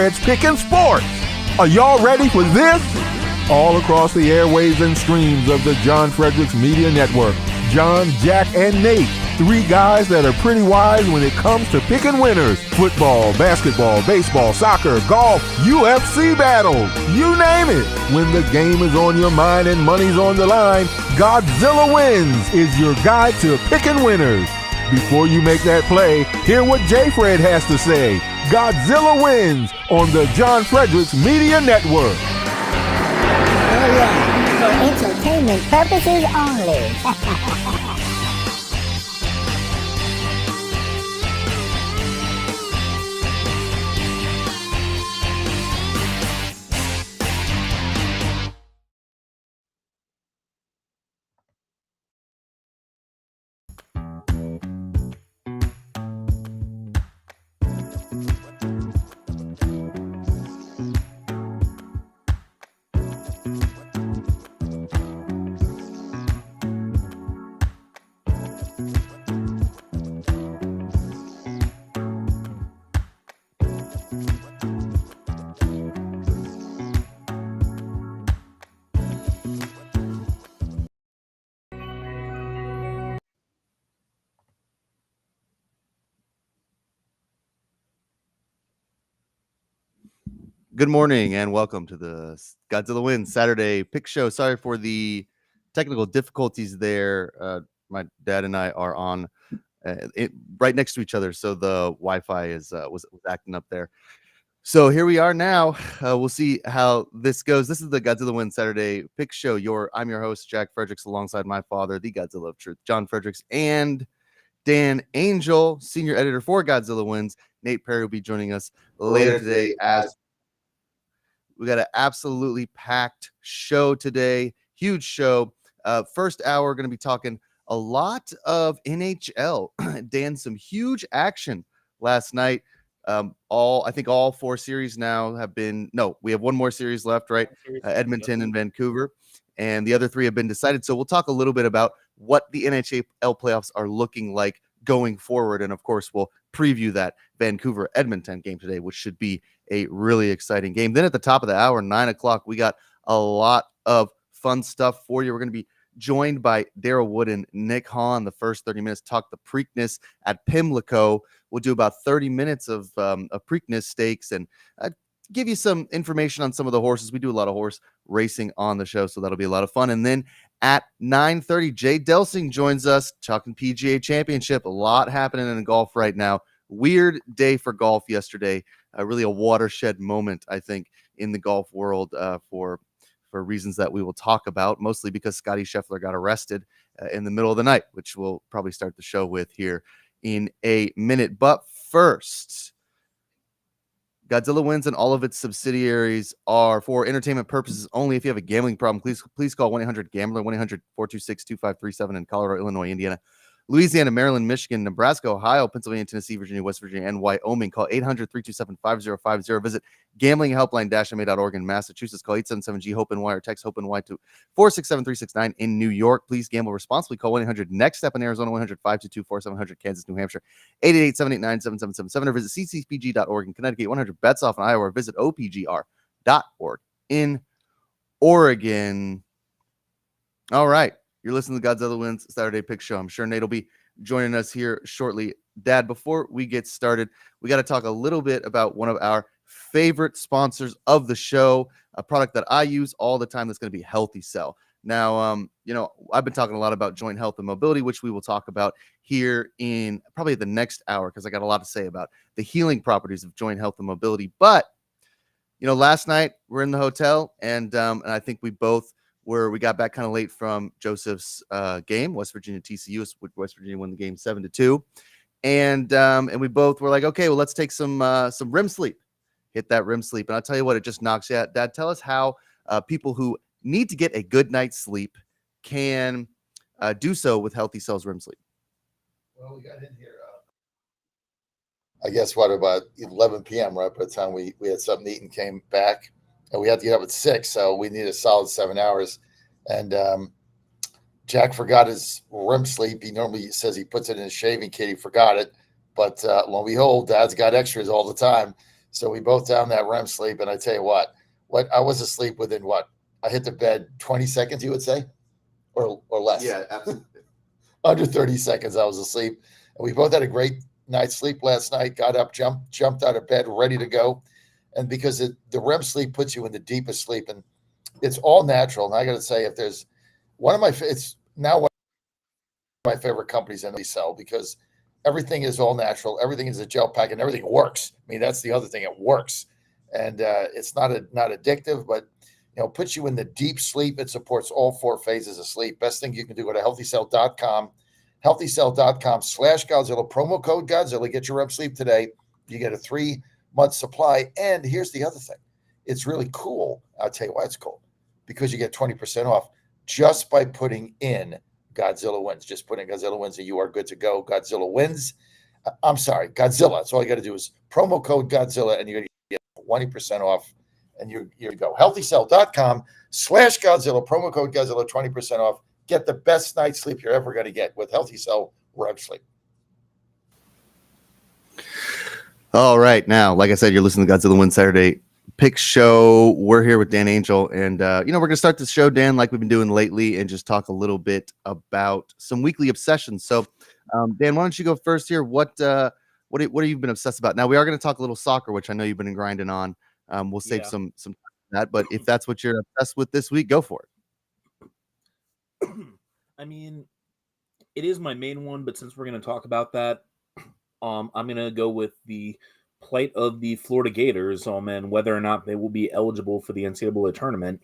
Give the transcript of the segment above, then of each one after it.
Fred's Pickin' Sports. Are y'all ready for this? All across the airwaves and streams of the John Fredericks Media Network, John, Jack, and Nate, three guys that are pretty wise when it comes to picking winners. Football, basketball, baseball, soccer, golf, UFC battles, you name it. When the game is on your mind and money's on the line, Godzilla Wins is your guide to picking winners. Before you make that play, hear what J. Fred has to say. Godzilla Wins on the John Fredericks Media Network. Oh yeah, for entertainment purposes only. Good morning and welcome to the Godzilla Wins Saturday Pick Show. Sorry for the technical difficulties there. My dad and I are on right next to each other, so the Wi-Fi was acting up there. So here we are now. We'll see how this goes. This is the Godzilla Wins Saturday Pick Show. I'm your host, Jack Fredericks, alongside my father, the Godzilla of Truth, John Fredericks, and Dan Angel, senior editor for Godzilla Wins. Nate Perry will be joining us later today as we got an absolutely packed show today. Huge show. First hour, we're going to be talking a lot of NHL. Dan, some huge action last night. I think all four series now have been. No, we have one more series left, right? Edmonton and Vancouver. And the other three have been decided. So we'll talk a little bit about what the NHL playoffs are looking like going forward. And of course, we'll preview that Vancouver Edmonton game today, which should be a really exciting game. Then at the top of the hour, 9 o'clock, we got a lot of fun stuff for you. We're going to be joined by Daryl Wood and Nick Hahn. The first 30 minutes, talk the Preakness at Pimlico. We'll do about 30 minutes of Preakness stakes and give you some information on some of the horses. We do a lot of horse racing on the show, so that'll be a lot of fun. And then at 9:30, Jay Delsing joins us talking PGA Championship. A lot happening in golf right now. Weird day for golf yesterday. Really a watershed moment, I think, in the golf world for reasons that we will talk about, mostly because Scotty Scheffler got arrested in the middle of the night, which we'll probably start the show with here in a minute. But first, Godzilla Wins and all of its subsidiaries are for entertainment purposes only. If you have a gambling problem, please call 1-800-GAMBLER, 1-800-426-2537 in Colorado, Illinois, Indiana, Louisiana, Maryland, Michigan, Nebraska, Ohio, Pennsylvania, Tennessee, Virginia, West Virginia, and Wyoming. Call 800-327-5050. Visit gamblinghelpline-ma.org in Massachusetts. Call 877-G-HOPE-NY or text HOPE-NY to 467-369 in New York. Please gamble responsibly. Call 1-800-NEXT-STEP in Arizona, 1-522-4700 Kansas, New Hampshire, 888-789-7777, or visit ccpg.org in Connecticut, 100-BETS-OFF in Iowa, or visit opgr.org in Oregon. All right. You're listening to Godzilla Wins Saturday Pick Show. I'm sure Nate will be joining us here shortly. Dad, before we get started, we got to talk a little bit about one of our favorite sponsors of the show, a product that I use all the time that's going to be Healthy Cell. Now, I've been talking a lot about joint health and mobility, which we will talk about here in probably the next hour because I got a lot to say about the healing properties of joint health and mobility. But, last night we're in the hotel and I think we got back kind of late from Joseph's game, West Virginia TCU. West Virginia won the game 7-2. And we both were like, okay, well, let's take some REM sleep, hit that REM sleep. And I'll tell you what, it just knocks you out. Dad, tell us how people who need to get a good night's sleep can do so with Healthy Cell's REM sleep. Well, we got in here, I guess, about 11 p.m., right? By the time we had something to eat and came back. And we had to get up at 6, so we needed a solid 7 hours. And Jack forgot his REM sleep. He normally says he puts it in his shaving kit. He forgot it. But lo and behold, Dad's got extras all the time. So we both down that REM sleep. And I tell you what I was asleep within what? I hit the bed 20 seconds, you would say, or less. Yeah, absolutely. Under 30 seconds, I was asleep. And we both had a great night's sleep last night, got up, jumped out of bed, ready to go. And because the REM sleep puts you in the deepest sleep, and it's all natural. And I got to say, if there's it's now one of my favorite companies in sell, because everything is all natural. Everything is a gel pack and everything works. I mean, that's the other thing. It works. And it's not addictive, but puts you in the deep sleep. It supports all 4 phases of sleep. Best thing you can do, go to healthycell.com, healthycell.com/Godzilla, promo code Godzilla. Get your REM sleep today. You get a 3-month supply. And here's the other thing. It's really cool. I'll tell you why it's cool. Because you get 20% off just by putting in Godzilla Wins. Just put in Godzilla Wins and you are good to go. Godzilla Wins. I'm sorry, Godzilla. That's all you got to do is promo code Godzilla and you're going to get 20% off. And you go. healthycell.com/Godzilla, promo code Godzilla, 20% off. Get the best night's sleep you're ever going to get with Healthy Cell REM Sleep. All right. Now, like I said, you're listening to Godzilla Win Saturday Pick Show. We're here with Dan Angel. And, we're going to start the show, Dan, like we've been doing lately, and just talk a little bit about some weekly obsessions. So, Dan, why don't you go first here? What have you been obsessed about? Now, we are going to talk a little soccer, which I know you've been grinding on. We'll save some time for that. But if that's what you're obsessed with this week, go for it. I mean, it is my main one, but since we're going to talk about that, I'm going to go with the plight of the Florida Gators, and whether or not they will be eligible for the NCAA tournament.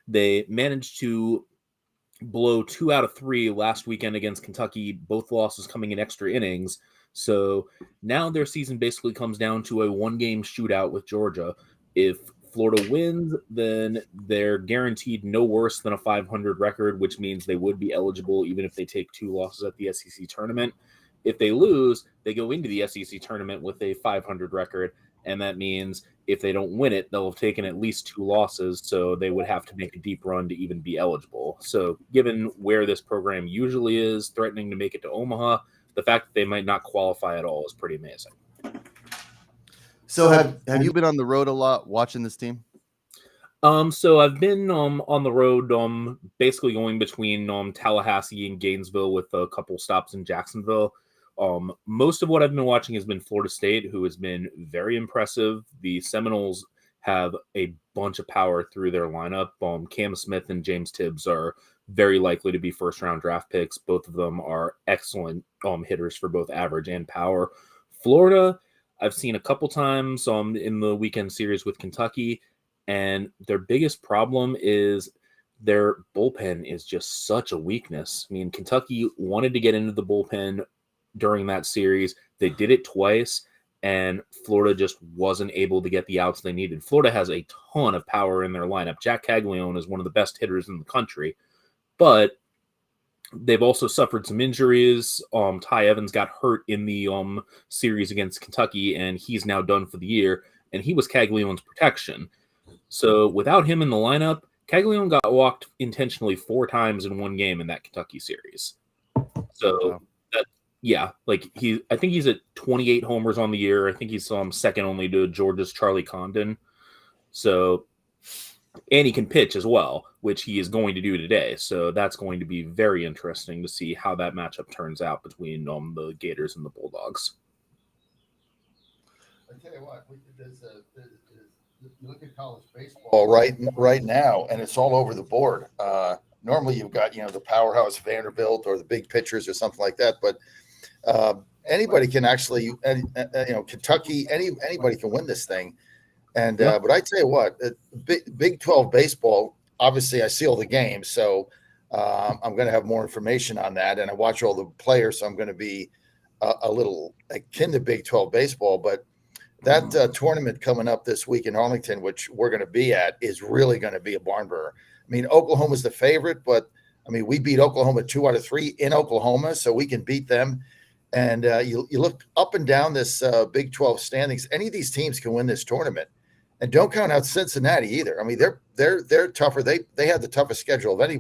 They managed to blow 2 out of 3 last weekend against Kentucky, both losses coming in extra innings. So now their season basically comes down to a 1-game shootout with Georgia. If Florida wins, then they're guaranteed no worse than a 500 record, which means they would be eligible even if they take 2 losses at the SEC tournament. If they lose, they go into the SEC tournament with a 500 record, and that means if they don't win it, they'll have taken at least 2 losses, so they would have to make a deep run to even be eligible. So given where this program usually is, threatening to make it to Omaha, the fact that they might not qualify at all is pretty amazing. So have you been on the road a lot watching this team? So I've been on the road, basically going between Tallahassee and Gainesville with a couple stops in Jacksonville. Most of what I've been watching has been Florida State, who has been very impressive. The Seminoles have a bunch of power through their lineup. Cam Smith and James Tibbs are very likely to be first-round draft picks. Both of them are excellent hitters for both average and power. Florida, I've seen a couple times in the weekend series with Kentucky, and their biggest problem is their bullpen is just such a weakness. I mean, Kentucky wanted to get into the bullpen during that series. They did it twice, and Florida just wasn't able to get the outs they needed. Florida has a ton of power in their lineup. Jack Caglione is one of the best hitters in the country, but they've also suffered some injuries. Ty Evans got hurt in the series against Kentucky, and he's now done for the year, and he was Caglione's protection. So without him in the lineup, Caglione got walked intentionally 4 times in one game in that Kentucky series. So I think he's at 28 homers on the year. I think he's second only to Georgia's Charlie Condon. So, and he can pitch as well, which he is going to do today. So that's going to be very interesting to see how that matchup turns out between the Gators and the Bulldogs. I tell you what, you look at college baseball right now, and it's all over the board. Normally, you've got the powerhouse Vanderbilt or the big pitchers or something like that, but anybody can actually, Kentucky, anybody can win this thing. And but I tell you what, Big 12 baseball. Obviously, I see all the games, so I'm going to have more information on that, and I watch all the players, so I'm going to be a little akin to Big 12 baseball, but. That tournament coming up this week in Arlington, which we're going to be at, is really going to be a barn burner. I mean, Oklahoma's the favorite, but I mean, we beat Oklahoma 2 out of 3 in Oklahoma, so we can beat them. And you look up and down this Big 12 standings. Any of these teams can win this tournament, and don't count out Cincinnati either. I mean, they're tougher. They had the toughest schedule of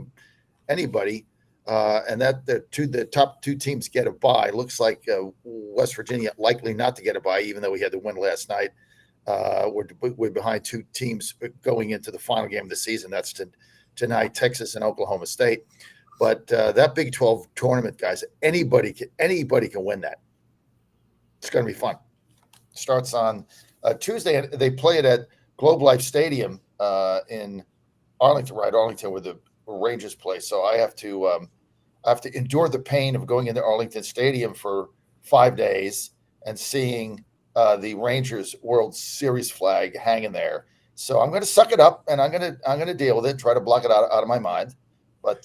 anybody. and that the top two teams get a bye. Looks like West Virginia likely not to get a bye, even though we had the win last night. We're behind two teams going into the final game of the season. That's tonight, Texas and Oklahoma State. But that Big 12 tournament, guys, anybody can win that. It's going to be fun. Starts on Tuesday, and they play it at Globe Life Stadium in Arlington, right? Arlington, where the Rangers play. So I have to endure the pain of going into Arlington Stadium for 5 days and seeing the Rangers World Series flag hanging there. So I'm going to suck it up, and I'm going to deal with it, try to block it out of my mind. But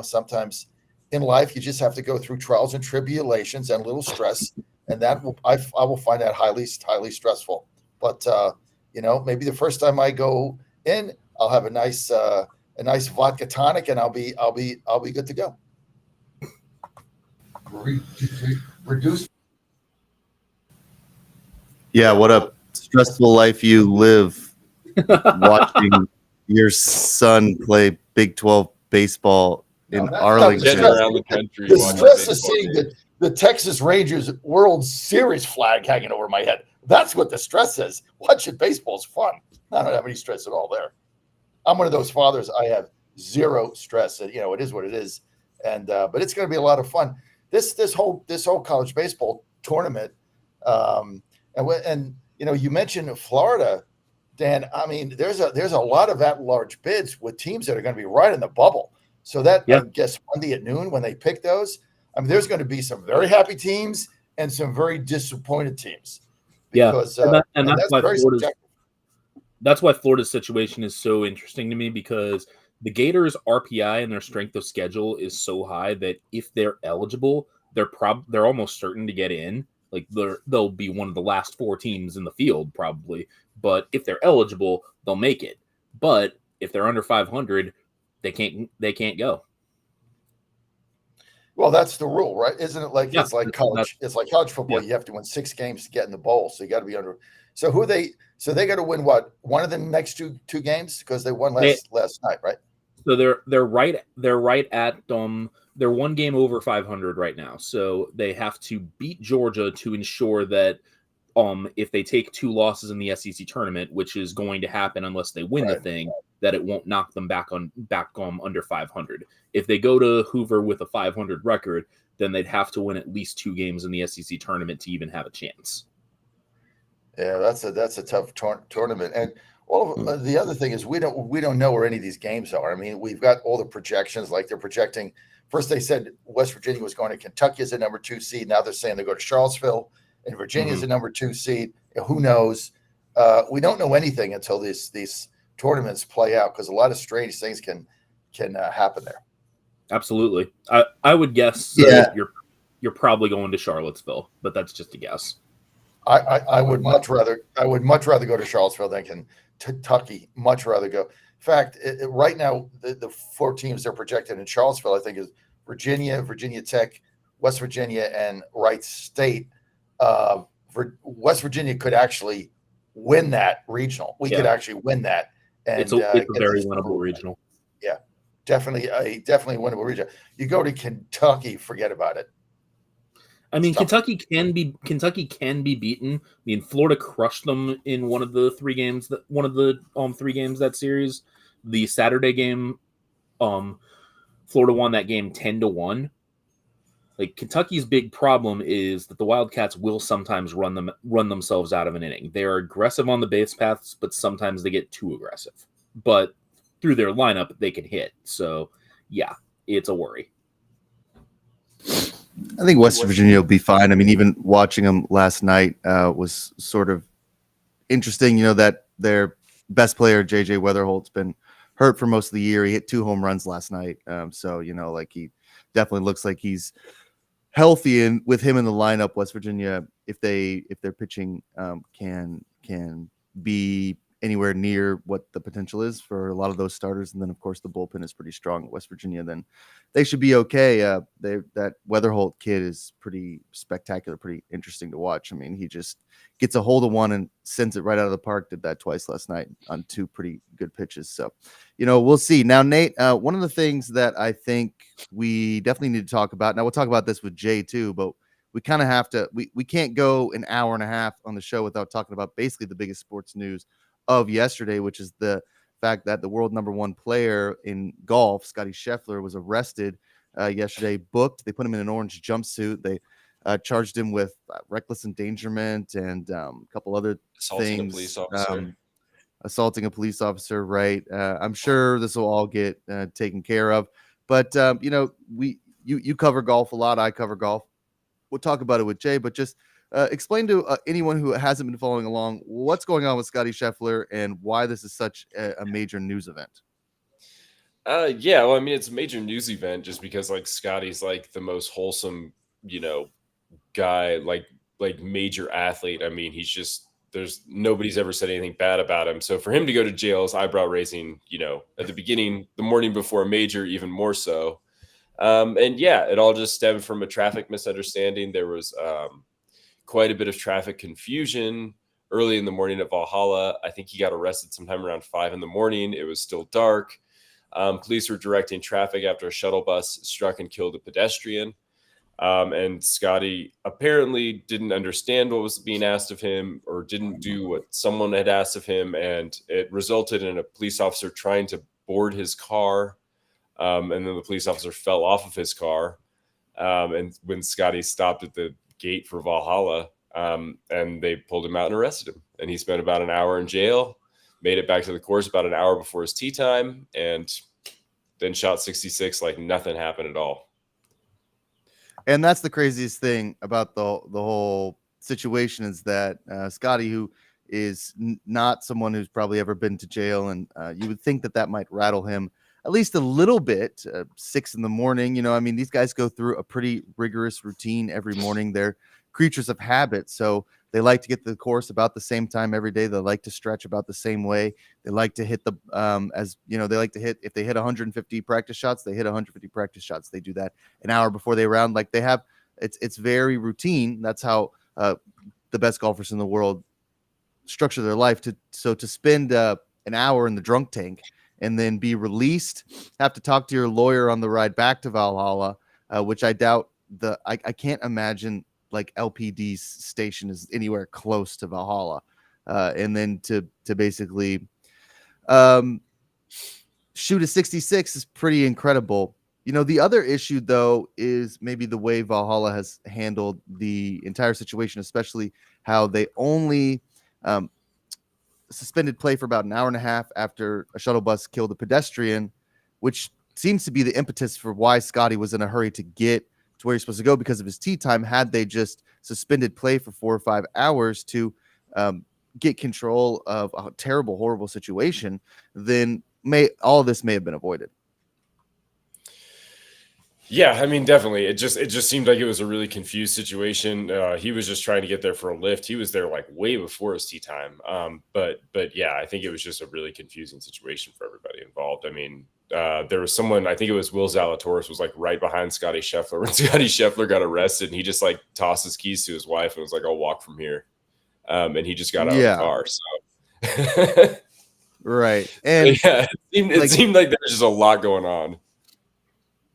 sometimes in life you just have to go through trials and tribulations and a little stress, and I will find that highly stressful. But maybe the first time I go in, I'll have a nice vodka tonic, and I'll be good to go. Reduce. Yeah, what a stressful life you live watching your son play Big 12 baseball in Arlington. Around the country. The stress of seeing the Texas Rangers World Series flag hanging over my head. That's what the stress is. Watching baseball is fun. I don't have any stress at all there. I'm one of those fathers. I have zero stress. It is what it is. And but it's going to be a lot of fun. This whole college baseball tournament. You mentioned Florida, Dan. I mean, there's a lot of at-large bids with teams that are going to be right in the bubble. So that I guess Monday at noon when they pick those, I mean, there's going to be some very happy teams and some very disappointed teams. Because, that's why Florida's situation is so interesting to me, because the Gators' RPI and their strength of schedule is so high that if they're eligible, they're almost certain to get in. Like they'll be one of the last 4 teams in the field probably, but if they're eligible, they'll make it. But if they're under 500, they can't go. Well, that's the rule, right? Isn't it like it's like college? It's like college football. Yeah. You have to win 6 games to get in the bowl, so you got to be under. So they got to win what? One of the next two games because they won last night, right? So they're right at they're 1 game over 500 right now. So they have to beat Georgia to ensure that if they take 2 losses in the SEC tournament, which is going to happen unless they win the thing, that it won't knock them back under 500. If they go to Hoover with a 500 record, then they'd have to win at least 2 games in the SEC tournament to even have a chance. Yeah, that's a tough tournament. And the other thing is we don't know where any of these games are. I mean, we've got all the projections, like they're projecting. First, they said West Virginia was going to Kentucky as a number 2 seed. Now they're saying they go to Charlottesville, and Virginia is a number 2 seed. Who knows? We don't know anything until these tournaments play out, because a lot of strange things can happen there. Absolutely. I would guess you're probably going to Charlottesville, but that's just a guess. I would much rather go to Charlottesville than Kentucky. Much rather go. In fact, right now the 4 teams they're projected in Charlottesville, I think, is Virginia, Virginia Tech, West Virginia, and Wright State. West Virginia could actually win that regional. We could actually win that. And it's a very winnable regional. Yeah, definitely winnable regional. You go to Kentucky, forget about it. I mean, Kentucky can be beaten. I mean, Florida crushed them in one of the 3 games that series. The Saturday game, Florida won that game 10-1. Like, Kentucky's big problem is that the Wildcats will sometimes run themselves out of an inning. They are aggressive on the base paths, but sometimes they get too aggressive. But through their lineup, they can hit. So, yeah, it's a worry. I think West Virginia will be fine. I mean, even watching them last night was sort of interesting. That their best player, J.J. Weatherholt's been hurt for most of the year. He hit 2 home runs last night. So, like he definitely looks like he's healthy. And with him in the lineup, West Virginia, if their pitching can be anywhere near what the potential is for a lot of those starters. And then, of course, the bullpen is pretty strong at West Virginia. Then they should be okay. That Weatherholt kid is pretty spectacular, pretty interesting to watch. I mean, he just gets a hold of one and sends it right out of the park. Did that twice last night on 2 pretty good pitches. So, we'll see. Now, Nate, one of the things that I think we definitely need to talk about, now we'll talk about this with Jay too, but we kind of have to, we can't go an hour and a half on the show without talking about basically the biggest sports news of yesterday, which is the fact that the world #1 player in golf, Scotty Scheffler, was arrested yesterday, booked. They put him in an orange jumpsuit. They charged him with reckless endangerment and a couple other Assaulting things. a police officer. Assaulting a police officer, right? I'm sure this will all get taken care of. But, you cover golf a lot. I cover golf. We'll talk about it with Jay, but just explain to anyone who hasn't been following along what's going on with Scotty Scheffler and why this is such a major news event. Yeah, well, I mean, it's a major news event just because like Scotty's like the most wholesome, guy, like major athlete. I mean, there's nobody's ever said anything bad about him. So for him to go to jail is eyebrow raising, at the beginning, the morning before a major, even more so. And yeah, it all just stemmed from a traffic misunderstanding. There was quite a bit of traffic confusion early in the morning at Valhalla. I think he got arrested sometime around 5 a.m. It was still dark. Police were directing traffic after a shuttle bus struck and killed a pedestrian. And Scotty apparently didn't understand what was being asked of him or didn't do what someone had asked of him. And it resulted in a police officer trying to board his car. And then the police officer fell off of his car. And when Scotty stopped at the gate for Valhalla, and they pulled him out and arrested him. And he spent about an hour in jail, made it back to the course about an hour before his tee time, and then shot 66 like nothing happened at all. And that's the craziest thing about the whole situation is that Scotty, who is not someone who's probably ever been to jail, and you would think that might rattle him at least a little bit. 6 a.m, I mean, these guys go through a pretty rigorous routine every morning. They're creatures of habit, so they like to get to the course about the same time every day. They like to stretch about the same way. They like to hit they like to hit, if they hit 150 practice shots, they hit 150 practice shots. They do that an hour before they round. Like they have, it's very routine. That's how the best golfers in the world structure their life. To spend an hour in the drunk tank and then be released, have to talk to your lawyer on the ride back to Valhalla, which I doubt I can't imagine like LPD's station is anywhere close to Valhalla. And then to basically shoot a 66 is pretty incredible. The other issue though is maybe the way Valhalla has handled the entire situation, especially how they only suspended play for about an hour and a half after a shuttle bus killed a pedestrian, which seems to be the impetus for why Scotty was in a hurry to get to where he's supposed to go because of his tee time. Had they just suspended play for 4 or 5 hours to get control of a terrible, horrible situation, then all of this may have been avoided. Yeah, I mean, definitely. It just seemed like it was a really confused situation. He was just trying to get there for a lift. He was there like way before his tee time. But yeah, I think it was just a really confusing situation for everybody involved. I mean, there was someone, I think it was Will Zalatoris, was like right behind Scotty Scheffler when Scotty Scheffler got arrested, and he just like tossed his keys to his wife and was like, "I'll walk from here." And he just got out of the car. So right. And yeah, it seemed like there was just a lot going on.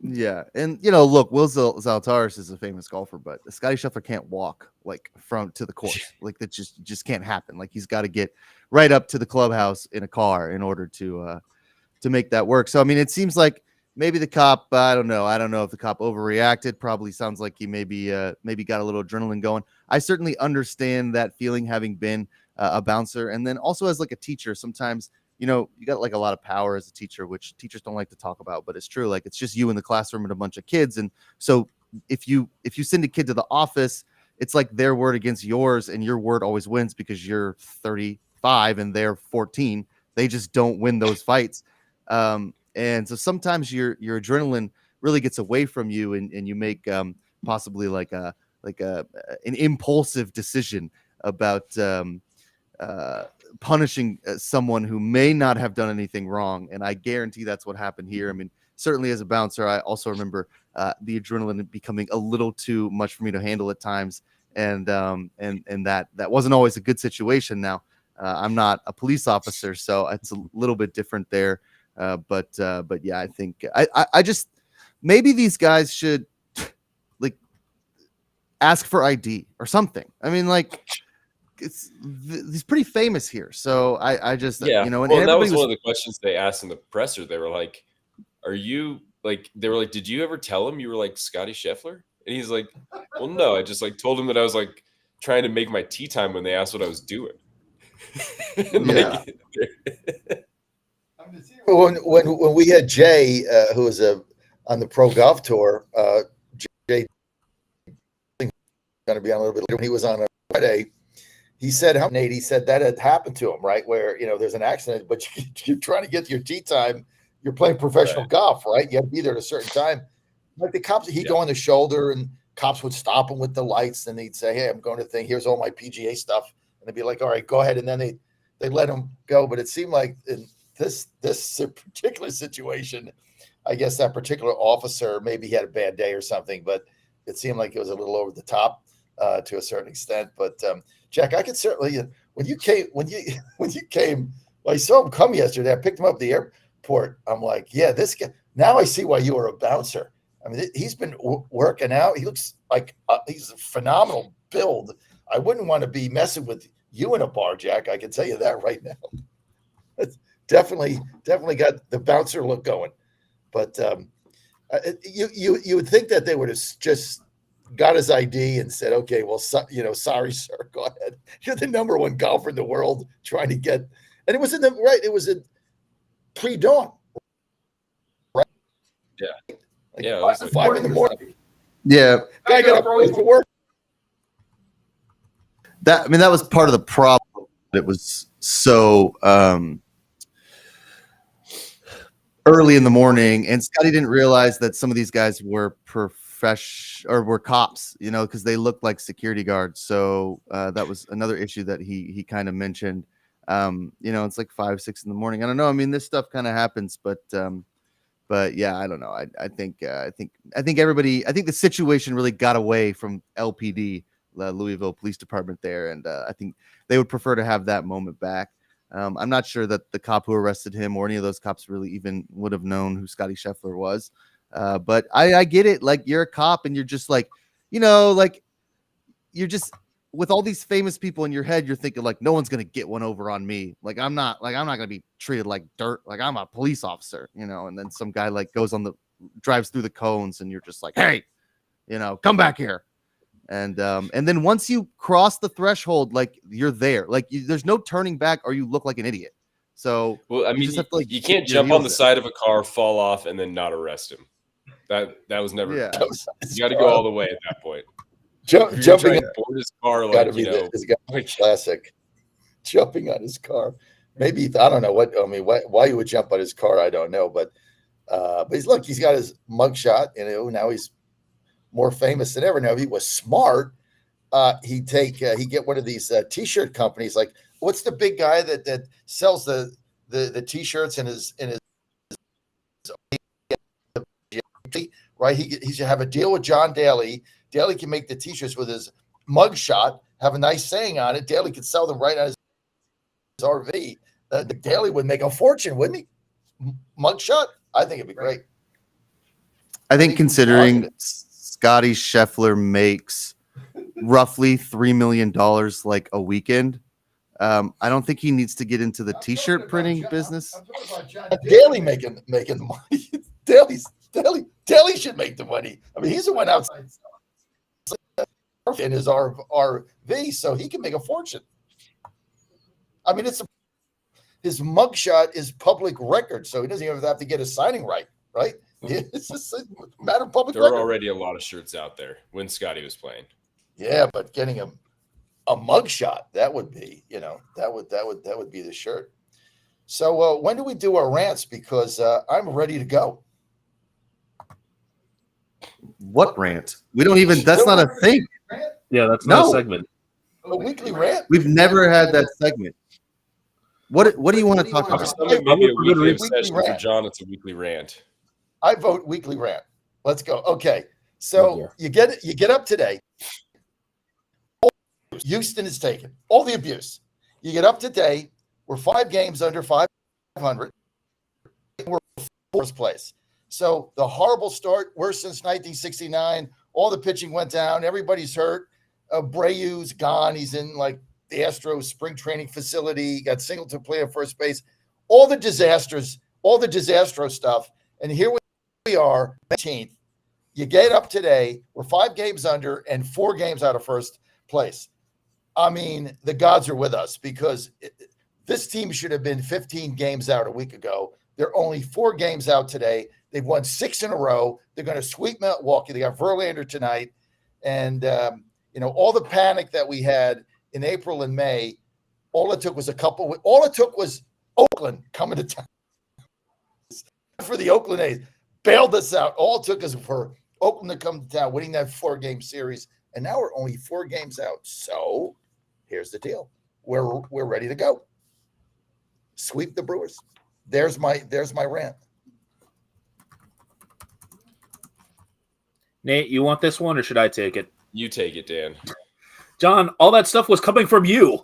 Yeah, and look, Will Zalatoris is a famous golfer, but Scotty Scheffler can't walk like to the course. Like that just can't happen. Like he's got to get right up to the clubhouse in a car in order to make that work. So I mean, it seems like maybe the cop. I don't know if the cop overreacted. Probably sounds like he maybe got a little adrenaline going. I certainly understand that feeling, having been a bouncer, and then also as like a teacher. Sometimes you got like a lot of power as a teacher, which teachers don't like to talk about, but it's true. Like it's just you in the classroom and a bunch of kids. And so if you send a kid to the office, it's like their word against yours, and your word always wins because you're 35 and they're 14. They just don't win those fights. And so sometimes your adrenaline really gets away from you, and you make possibly like an impulsive decision about punishing someone who may not have done anything wrong. And I guarantee that's what happened here. I mean, certainly as a bouncer, I also remember the adrenaline becoming a little too much for me to handle at times. And that wasn't always a good situation. Now, I'm not a police officer, so it's a little bit different there. But yeah, I think I just, maybe these guys should like ask for ID or something. I mean, like, he's pretty famous here, so I just Yeah, you know, and well, that was everybody one of the questions they asked in the presser. They were like, "Are you like?" They were like, "Did you ever tell him you were like Scotty Scheffler?" And he's like, "Well, no. I just like told him that I was like trying to make my tea time when they asked what I was doing." And, Yeah. When we had Jay, who was on the Pro Golf Tour, Jay going to be on a little bit later. When he was on a Friday, he said, Nate, he said that had happened to him, right? Where, you know, there's an accident, but you're trying to get to your tee time. You're playing professional golf, right? You have to be there at a certain time. Like the cops, he'd go on the shoulder and cops would stop him with the lights and they'd say, "Hey, I'm going to the thing. Here's all my PGA stuff." And they'd be like, "All right, go ahead." And then they let him go. But it seemed like in this particular situation, I guess that particular officer, maybe he had a bad day or something, but it seemed like it was a little over the top to a certain extent. But Jack, I could certainly, when you came, well, I saw him come yesterday. I picked him up at the airport. I'm like, yeah, this guy. Now I see why you were a bouncer. I mean, he's been working out. He looks like he's a phenomenal build. I wouldn't want to be messing with you in a bar, Jack. I can tell you that right now. It's definitely got the bouncer look going. But you would think that they would have just got his ID and said, "Okay, well, sorry, sir, go ahead. You're the number one golfer in the world trying to get." And it was it was in pre-dawn, right? Yeah, like yeah, it was like 5 in the morning. Yeah, Guy got up early for work. that was part of the problem. It was so early in the morning, and Scotty didn't realize that some of these guys were were cops, you know, because they looked like security guards. So that was another issue that he kind of mentioned. You know, it's like 5, 6 in the morning. I don't know. I mean, this stuff kind of happens, but yeah, I don't know. I think everybody. I think the situation really got away from LPD, Louisville Police Department there, and I think they would prefer to have that moment back. I'm not sure that the cop who arrested him or any of those cops really even would have known who Scotty Scheffler was. But I get it. Like, you're a cop and you're just like, you know, like you're just with all these famous people in your head, you're thinking like, no one's going to get one over on me. Like, I'm not going to be treated like dirt. Like, I'm a police officer, you know, and then some guy like drives through the cones and you're just like, "Hey, you know, come back here." And then once you cross the threshold, like, you're there, like there's no turning back or you look like an idiot. So, well, I mean, just have to, like, you can't your jump on the heels side of a car, fall off, and then not arrest him. That was never. Yeah. You got to go all the way at that point. Jumping Trying to board his car, got to like, be you know, like classic. Jumping on his car. Maybe I don't know what. I mean, why you would jump on his car, I don't know. But he's got his mugshot, and now he's more famous than ever. Now, if he was smart, he'd get one of these T-shirt companies. Like, what's the big guy that sells the T-shirts in his right? He should have a deal with John Daly. Daly can make the T-shirts with his mugshot, have a nice saying on it. Daly could sell them right on his RV. The Daly would make a fortune, wouldn't he? Mugshot, I think it'd be great. I think considering Scotty Scheffler makes roughly $3 million like a weekend, I don't think he needs to get into the T-shirt printing business. Daly making the money. Daly should make the money. I mean, he's the one outside in his RV, so he can make a fortune. I mean, his mugshot is public record, so he doesn't even have to get his signing right? It's just a matter of public record. There were already a lot of shirts out there when Scotty was playing. Yeah, but getting a mugshot, that would be, you know, that would be the shirt. So when do we do our rants? Because I'm ready to go. What rant? We don't even. That's not a thing. Yeah, that's not a segment. A weekly rant. We've never had that segment. What do you want to talk For about? some, it may be a For good weekly reason. obsession. For rant. John, it's a weekly rant. I vote weekly rant. Let's go. Okay. Oh, So dear. you get up today. Houston is taken. All the abuse. You get up today. We're 5 games under 500. We're fourth place. So the horrible start, worse since 1969. All the pitching went down. Everybody's hurt. Breu's gone. He's in like the Astros spring training facility. Got Singleton playing first base. All the disasters, all the disastrous stuff. And here we are, 19th. You get up today. We're 5 games under and 4 games out of first place. I mean, the gods are with us because this team should have been 15 games out a week ago. They're only 4 games out today. They've won 6 in a row. They're going to sweep Milwaukee. They got Verlander tonight. And, all the panic that we had in April and May, all it took was Oakland coming to town. For the Oakland A's, bailed us out. All it took is for Oakland to come to town, winning that 4-game series. And now we're only 4 games out. So here's the deal. We're ready to go. Sweep the Brewers. There's my rant. Nate, you want this one or should I take it? You take it, Dan. John, all that stuff was coming from you.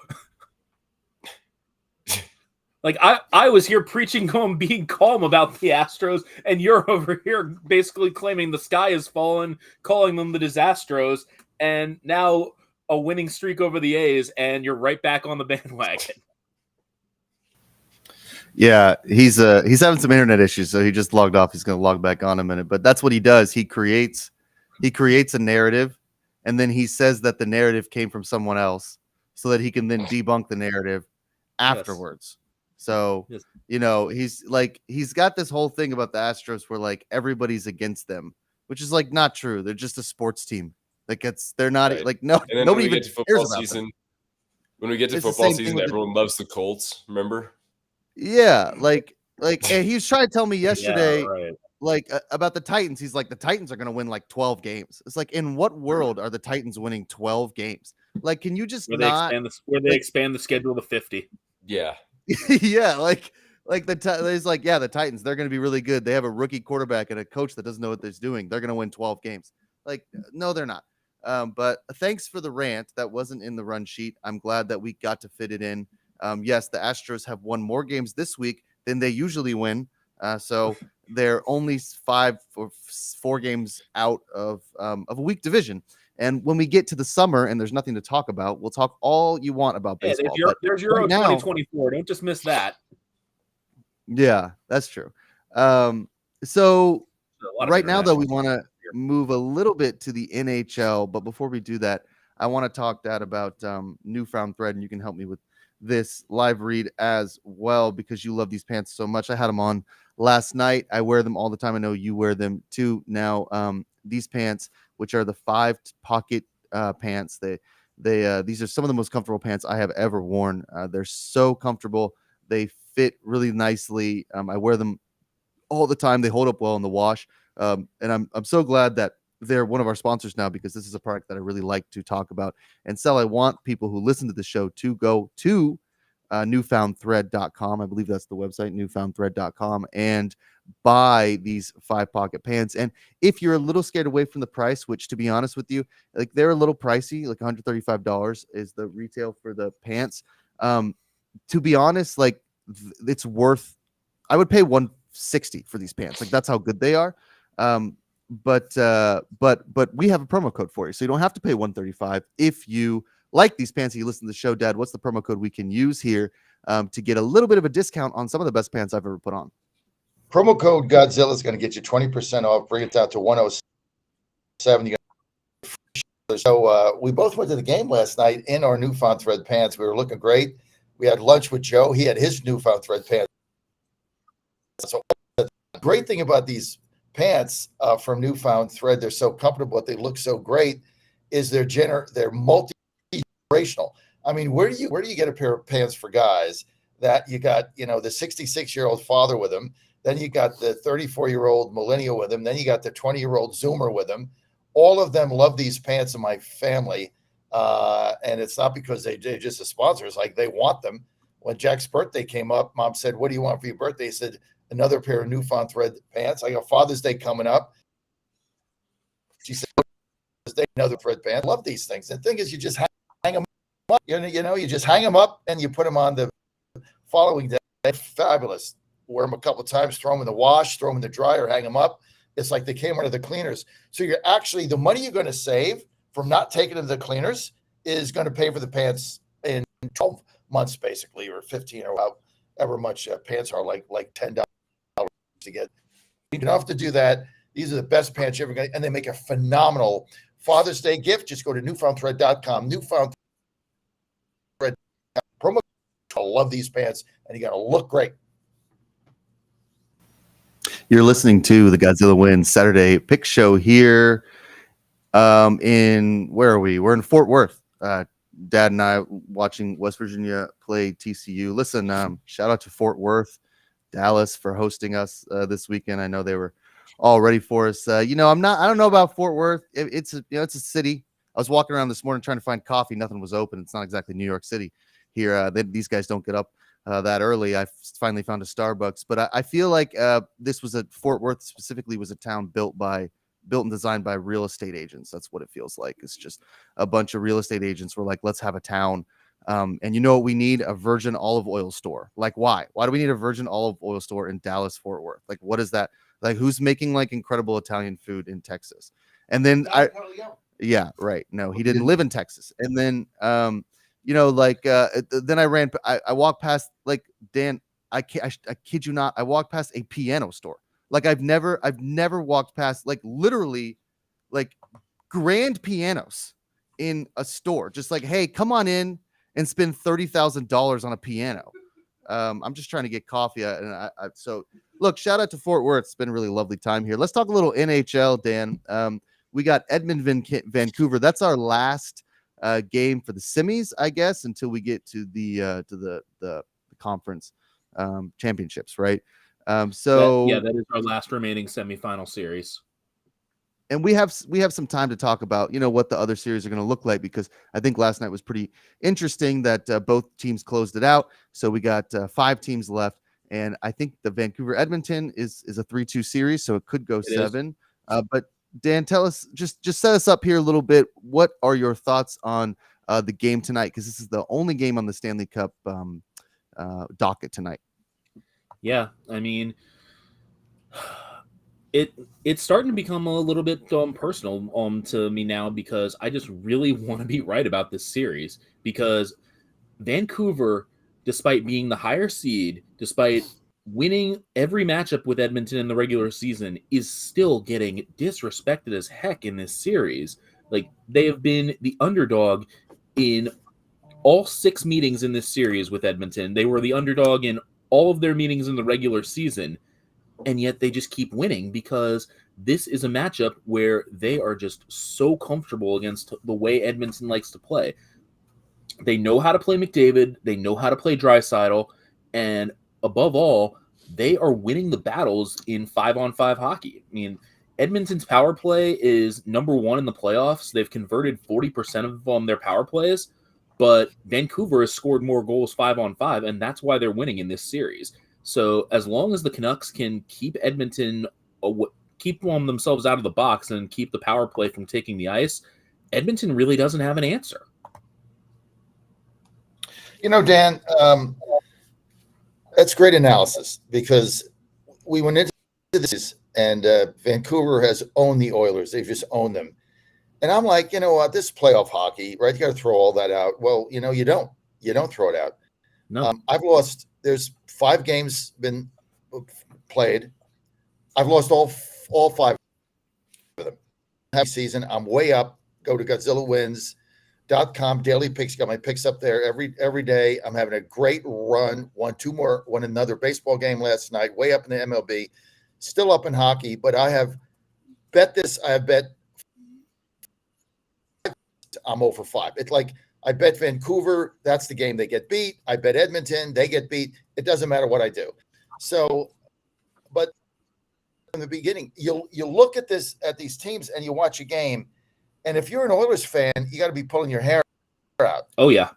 Like I was here preaching being calm about the Astros, and you're over here basically claiming the sky has fallen, calling them the Disastros, and now a winning streak over the A's, and you're right back on the bandwagon. Yeah, he's having some internet issues, so he just logged off. He's going to log back on in a minute. But that's what he does. He creates a narrative, and then he says that the narrative came from someone else, so that he can then debunk the narrative afterwards. So, Yes. He's got this whole thing about the Astros where like everybody's against them, which is like not true. They're just a sports team. Like they're not Right. like no. And then Nobody when we even get to cares football about season, them. when we get to It's the football same thing season, with the- everyone loves the Colts. Remember? Yeah, and he was trying to tell me yesterday, Yeah, right. about the Titans. He's like, the Titans are going to win like 12 games. It's like, in what world are the Titans winning 12 games? Like, can you just not? Where they expand the schedule to 50. Yeah. Yeah, he's like, yeah, the Titans, they're going to be really good. They have a rookie quarterback and a coach that doesn't know what they're doing. They're going to win 12 games. Like, no, they're not. But thanks for the rant. That wasn't in the run sheet. I'm glad that we got to fit it in. Yes, the Astros have won more games this week than they usually win. So they're only 4 games out of a weak division. And when we get to the summer and there's nothing to talk about, we'll talk all you want about baseball. There's Euro right now, 2024. Don't just miss that. yeah, that's true. So A lot of right now, though, we international want to here. move a little bit to the NHL. But before we do that, I want to talk, Dad, about Newfound Thread, and you can help me with this live read as well because you love these pants so much. I had them on last night. I wear them all the time. I know you wear them too now. These pants, which are the 5-pocket pants, these are some of the most comfortable pants I have ever worn. They're so comfortable. They fit really nicely. I wear them all the time. They hold up well in the wash. And I'm so glad that they're one of our sponsors now because this is a product that I really like to talk about and sell. I want people who listen to the show to go to newfoundthread.com. I believe that's the website, newfoundthread.com, and buy these 5-pocket pants. And if you're a little scared away from the price, which to be honest with you, like they're a little pricey, like $135 is the retail for the pants. To be honest, like it's worth, I would pay $160 for these pants. Like that's how good they are. But we have a promo code for you, so you don't have to pay $135 if you like these pants and you listen to the show. Dad, what's the promo code we can use here to get a little bit of a discount on some of the best pants I've ever put on? Promo code Godzilla is going to get you 20% off. Bring it down to 107. So we both went to the game last night in our Newfound Thread pants. We were looking great. We had lunch with Joe. He had his Newfound Thread pants. So the great thing about these pants from Newfound Thread, they're so comfortable, they look so great, is they're multi-generational. I mean, where do you get a pair of pants for guys that you got, the 66-year-old father with him, then you got the 34-year-old millennial with him, then you got the 20-year-old Zoomer with him. All of them love these pants in my family, and it's not because they're just a sponsor. It's like they want them. when Jack's birthday came up, Mom said, "What do you want for your birthday?" He said, "Another pair of newfound thread pants." I got Father's Day coming up. She said, "Father's Day, another thread pants." I love these things. The thing is, you just hang them up. You just hang them up and you put them on the following day. Fabulous. Wear them a couple of times, throw them in the wash, throw them in the dryer, hang them up. It's like they came out of the cleaners. So you're actually, the money you're going to save from not taking them to the cleaners is going to pay for the pants in 12 months, basically, or 15, or however much pants are, like $10 to get. You don't have to do that. These are the best pants you're ever going to, and they make a phenomenal Father's Day gift. Just go to newfoundthread.com, newfoundthread promo. I love these pants, and you're going to look great. You're listening to the Godzilla Wins Saturday Pick Show here. Where are we? We're in Fort Worth. Dad and I watching West Virginia play TCU. Listen, shout out to Fort Worth, Dallas for hosting us this weekend. I know they were all ready for us. I don't know about Fort Worth. It's a city. I was walking around this morning trying to find coffee. Nothing was open. It's not exactly New York City here. These guys don't get up that early. I finally found a Starbucks, but I feel like this was Fort Worth specifically was a town built and designed by real estate agents. That's what it feels like. It's just a bunch of real estate agents were like, let's have a town. And you know what we need? A virgin olive oil store. Like, why? Why do we need a virgin olive oil store in Dallas, Fort Worth? Like, what is that? Like, who's making like incredible Italian food in Texas? And then yeah, right. No, he didn't live in Texas. And then, then I walked past, like, Dan, I kid you not, I walked past a piano store. Like I've never walked past, like, literally, like, grand pianos in a store. Just like, hey, come on in and spend $30,000 on a piano. I'm just trying to get coffee. So look, shout out to Fort Worth. It's been a really lovely time here. Let's talk a little NHL, Dan. We got Edmonton, Vancouver. That's our last game for the semis, I guess, until we get to the conference championships, right? That is our last remaining semifinal series. And we have some time to talk about, what the other series are going to look like, because I think last night was pretty interesting that both teams closed it out. So we got 5 teams left, and I think the Vancouver Edmonton is a 3-2 series, so it could go 7. But Dan, tell us, just set us up here a little bit. What are your thoughts on the game tonight? Because this is the only game on the Stanley Cup docket tonight. Yeah, I mean, it's starting to become a little bit personal to me now, because I just really want to be right about this series, because Vancouver, despite being the higher seed, despite winning every matchup with Edmonton in the regular season, is still getting disrespected as heck in this series. Like, they have been the underdog in all 6 meetings in this series with Edmonton. They were the underdog in all of their meetings in the regular season, and yet they just keep winning, because this is a matchup where they are just so comfortable against the way Edmonton likes to play. They know how to play McDavid, they know how to play Draisaitl, and above all, they are winning the battles in 5-on-5 hockey. I mean, Edmonton's power play is number 1 in the playoffs. They've converted 40% of their power plays, but Vancouver has scored more goals 5-on-5, and that's why they're winning in this series. So as long as the Canucks can keep Edmonton, keep themselves out of the box and keep the power play from taking the ice, Edmonton really doesn't have an answer. Dan, that's great analysis, because we went into this, and Vancouver has owned the Oilers. They've just owned them. And I'm like, you know what, this playoff hockey, right? You got to throw all that out. Well, you don't throw it out. No, I've lost. There's 5 games been played. I've lost all 5 of them. Happy season. I'm way up. Go to GodzillaWins.com. Daily picks. Got my picks up there every day. I'm having a great run. Won another baseball game last night. Way up in the MLB. Still up in hockey, but I have bet this. I have bet. I'm 0 for 5. It's like, I bet Vancouver, that's the game they get beat. I bet Edmonton, they get beat. It doesn't matter what I do. So, but in the beginning, you look at these teams and you watch a game, and if you're an Oilers fan, you got to be pulling your hair out. Oh yeah.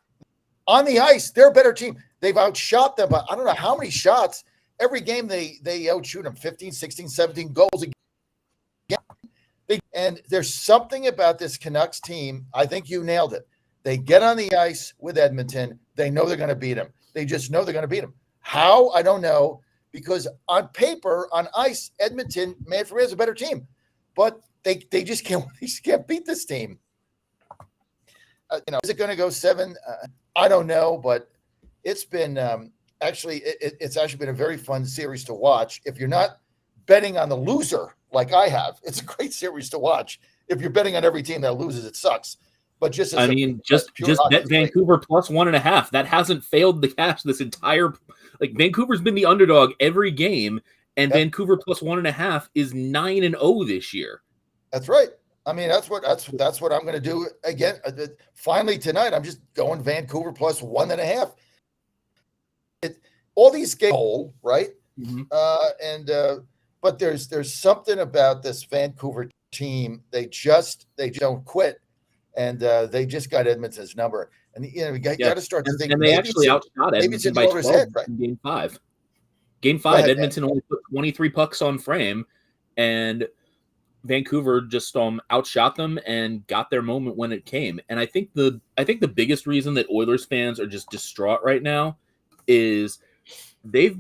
On the ice, they're a better team. they've outshot them. But I don't know how many shots. Every game they outshoot them 15, 16, 17 goals a game. And there's something about this Canucks team. I think you nailed it. They get on the ice with Edmonton. They know they're going to beat them. They just know they're going to beat them. How? I don't know. Because on paper, on ice, Edmonton, man for me, is a better team. But they just can't beat this team. Is it going to go 7? I don't know, but it's been it's actually been a very fun series to watch. If you're not betting on the loser like I have, it's a great series to watch. If you're betting on every team that loses, it sucks. But just bet Vancouver plus 1.5. That hasn't failed the cash this entire. Like Vancouver's been the underdog every game, and Vancouver plus 1.5 is 9-0 this year. That's right. I mean, that's what I'm going to do again. Finally tonight, I'm just going Vancouver plus 1.5. All these games, right? Mm-hmm. But there's something about this Vancouver team. They don't quit, and they just got Edmonton's number. And we got to start to think. And they actually outshot Edmonton by 12 in Game 5. Game 5, Edmonton only put 23 pucks on frame, and Vancouver just outshot them and got their moment when it came. And I think the biggest reason that Oilers fans are just distraught right now is they've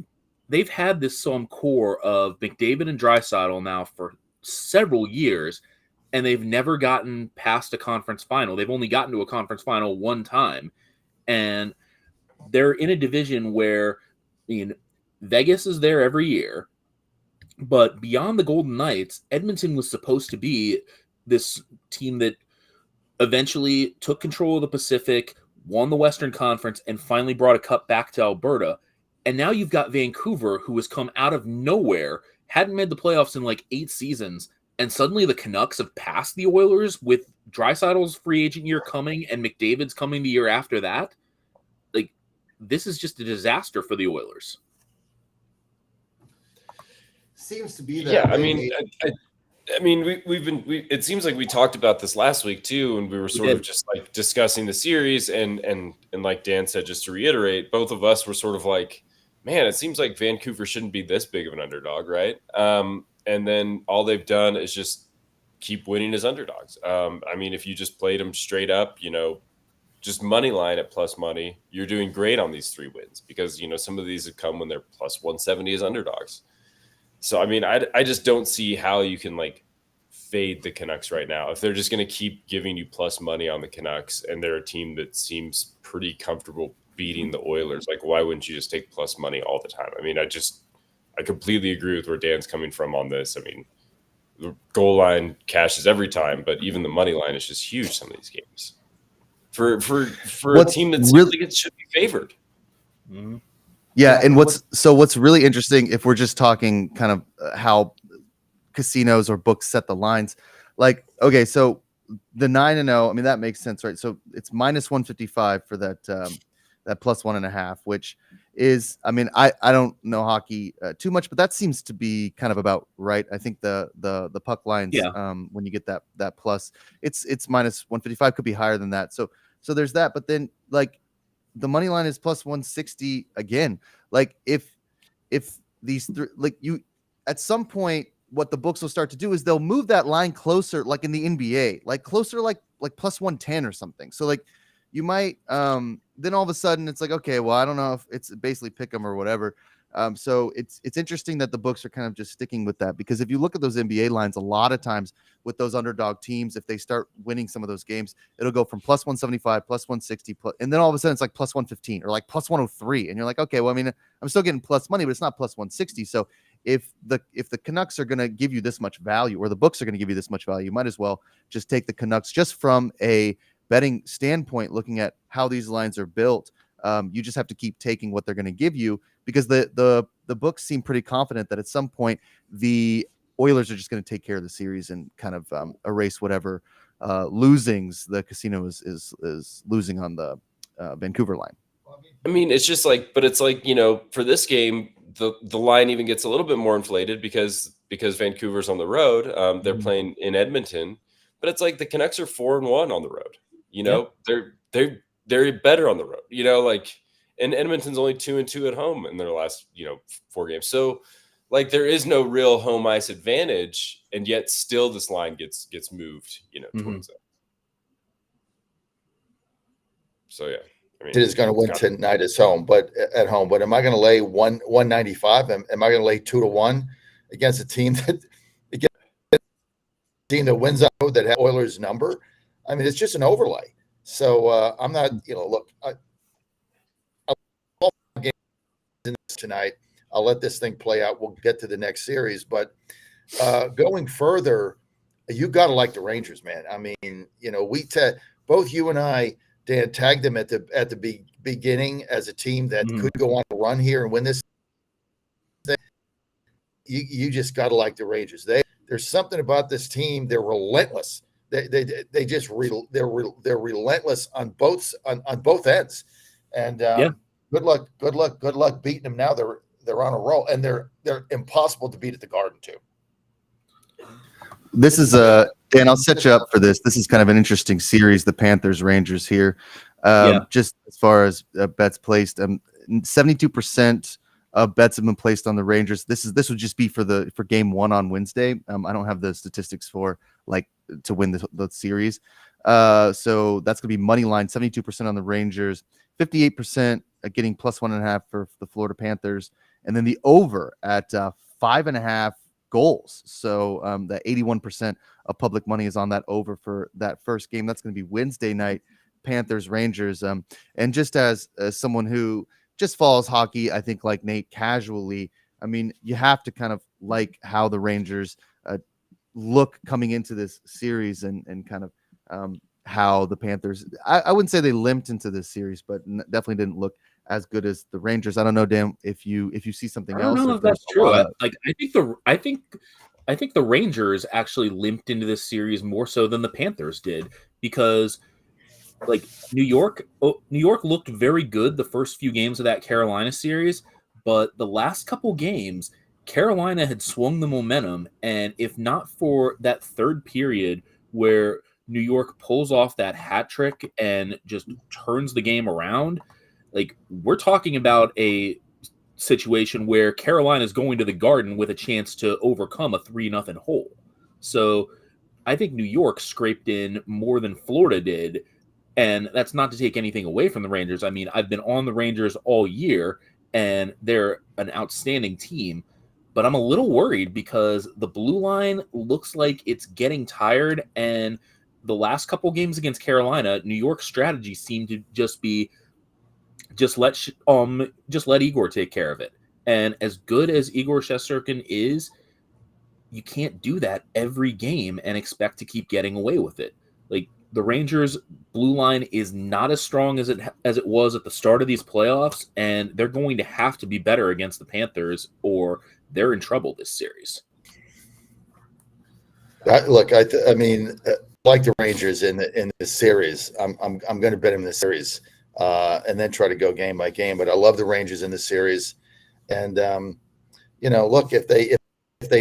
had this core of McDavid and Draisaitl now for several years, and they've never gotten past a conference final. They've only gotten to a conference final one time, and they're in a division where, Vegas is there every year, but beyond the Golden Knights, Edmonton was supposed to be this team that eventually took control of the Pacific, won the Western Conference, and finally brought a cup back to Alberta. And now you've got Vancouver, who has come out of nowhere, hadn't made the playoffs in like 8 seasons, and suddenly the Canucks have passed the Oilers with Draisaitl's free agent year coming and McDavid's coming the year after that. Like, this is just a disaster for the Oilers. Seems to be that. Yeah, I mean, it seems like we talked about this last week too, and we were sort of just like discussing the series, and like Dan said, just to reiterate, both of us were sort of like, man, it seems like Vancouver shouldn't be this big of an underdog, right? And then all they've done is just keep winning as underdogs. I mean, if you just played them straight up, just money line at plus money, you're doing great on these 3 wins because, some of these have come when they're plus 170 as underdogs. So, I mean, I just don't see how you can like fade the Canucks right now. If they're just going to keep giving you plus money on the Canucks and they're a team that seems pretty comfortable beating the Oilers, like why wouldn't you just take plus money all the time? I mean, I completely agree with where Dan's coming from on this. I mean, the goal line cashes every time, but even the money line is just huge some of these games. For a team that really it should be favored. Mm-hmm. Yeah, and what's really interesting, if we're just talking kind of how casinos or books set the lines, like, okay, so the 9-0, I mean, that makes sense, right? So it's minus 155 for that plus 1.5, which is, I mean, I don't know hockey too much, but that seems to be kind of about right. I think the puck lines, when you get that plus, it's minus 155, could be higher than that. So there's that, but then like the money line is plus 160 again. Like if these like you at some point, what the books will start to do is they'll move that line closer, like in the NBA, like closer, like plus 110 or something. So like you might then all of a sudden it's like, okay, well, I don't know if it's basically pick 'em or whatever. So it's interesting that the books are kind of just sticking with that, because if you look at those NBA lines, a lot of times with those underdog teams, if they start winning some of those games, it'll go from plus 175, plus 160, and then all of a sudden it's like plus 115 or like plus 103. And you're like, okay, well, I mean, I'm still getting plus money, but it's not plus 160. So if the Canucks are going to give you this much value, or the books are going to give you this much value, you might as well just take the Canucks just from a betting standpoint, looking at how these lines are built. You just have to keep taking what they're going to give you, because the books seem pretty confident that at some point the Oilers are just going to take care of the series and kind of erase whatever losings the casino is losing on the Vancouver line. I mean, it's just like, but it's like, for this game, the line even gets a little bit more inflated because Vancouver's on the road. They're playing in Edmonton, but it's like the Canucks are 4-1 on the road. They're better on the road, and Edmonton's only 2-2 at home in their last 4 games. So like there is no real home ice advantage, and yet still this line gets moved towards that. So yeah, I mean, It is going to win tonight at home, but am I going to lay 195? Am I going to lay 2-1 against a team that wins out that has Oilers number? I mean, it's just an overlay. So I'm not, look, I'll game tonight. I'll let this thing play out. We'll get to the next series, but going further, you got to like the Rangers, man. I mean, both you and I, Dan, tagged them at the beginning as a team that could go on a run here and win this thing. You just got to like the Rangers. There's something about this team. They're relentless. They're relentless on both ends. And good luck beating them now. They're on a roll, and they're impossible to beat at the Garden too. This is Dan, I'll set you up for this. This is kind of an interesting series, the Panthers Rangers here. Just as far as bets placed, 72% of bets have been placed on the Rangers. This would just be for game 1 on Wednesday. I don't have the statistics for to win the series. So that's gonna be money line, 72% on the Rangers, 58% getting +1.5 for the Florida Panthers, and then the over at 5.5 goals. So that 81% of public money is on that over for that first game. That's going to be Wednesday night, Panthers Rangers. And just as someone who just follows hockey, I think like Nate, casually, I mean, you have to kind of like how the Rangers look coming into this series and kind of how the Panthers, I wouldn't say they limped into this series, but definitely didn't look as good as the Rangers. I don't know, Dan, if you see something else. I don't know if that's true. I think the Rangers actually limped into this series more so than the Panthers did, because like New York looked very good the first few games of that Carolina series, but the last couple games Carolina had swung the momentum, and if not for that third period where New York pulls off that hat trick and just turns the game around, like we're talking about a situation where Carolina is going to the Garden with a chance to overcome a 3-0 hole. So I think New York scraped in more than Florida did. And that's not to take anything away from the Rangers. I mean, I've been on the Rangers all year, and they're an outstanding team. But I'm a little worried because the blue line looks like it's getting tired. And the last couple games against Carolina, New York's strategy seemed to just be just let Igor take care of it. And as good as Igor Shesterkin is, you can't do that every game and expect to keep getting away with it. Like the Rangers blue line is not as strong as it was at the start of these playoffs, and they're going to have to be better against the Panthers or they're in trouble this series. I mean, like the Rangers in this series, I'm going to bet them in this series. And then try to go game by game. But I love the Rangers in this series, and look, if they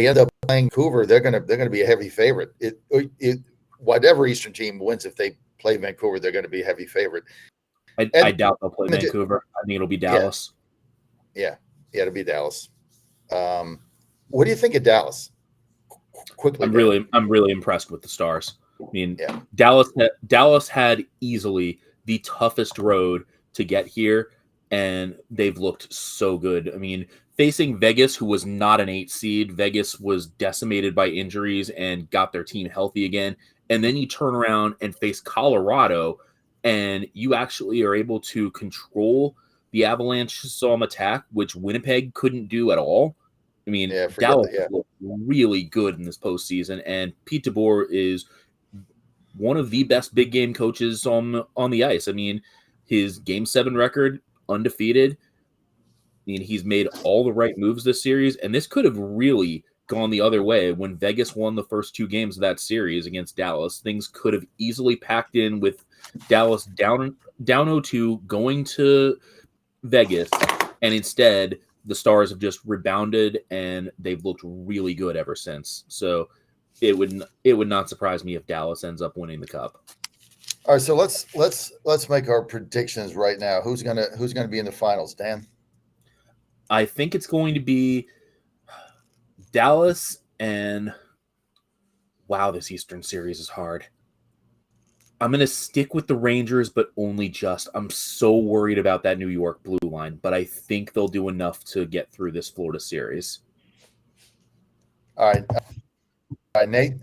end up playing Vancouver, they're gonna be a heavy favorite. Whatever Eastern team wins, if they play Vancouver, they're going to be a heavy favorite. I doubt they'll play Vancouver. I think it'll be Dallas. Yeah, it'll be Dallas. What do you think of Dallas? Quickly, I'm really impressed with the Stars. I mean, Dallas had easily the toughest road to get here, and they've looked so good. I mean, facing Vegas, who was not an 8 seed, Vegas was decimated by injuries and got their team healthy again. And then you turn around and face Colorado, and you actually are able to control the Avalanche's attack, which Winnipeg couldn't do at all. I mean, Dallas looked really good in this postseason, and Pete DeBoer is one of the best big game coaches on the ice. I mean, his Game 7 record, undefeated. I mean, he's made all the right moves this series, and this could have really gone the other way. When Vegas won the first 2 games of that series against Dallas, things could have easily packed in with Dallas down 0-2 going to Vegas, and instead the Stars have just rebounded, and they've looked really good ever since. So it would not surprise me if Dallas ends up winning the cup. All right, so let's make our predictions right now. Who's gonna be in the finals, Dan? I think it's going to be Dallas and wow, this Eastern series is hard. I'm going to stick with the Rangers, but only just. I'm so worried about that New York blue line, but I think they'll do enough to get through this Florida series. All right, Nate.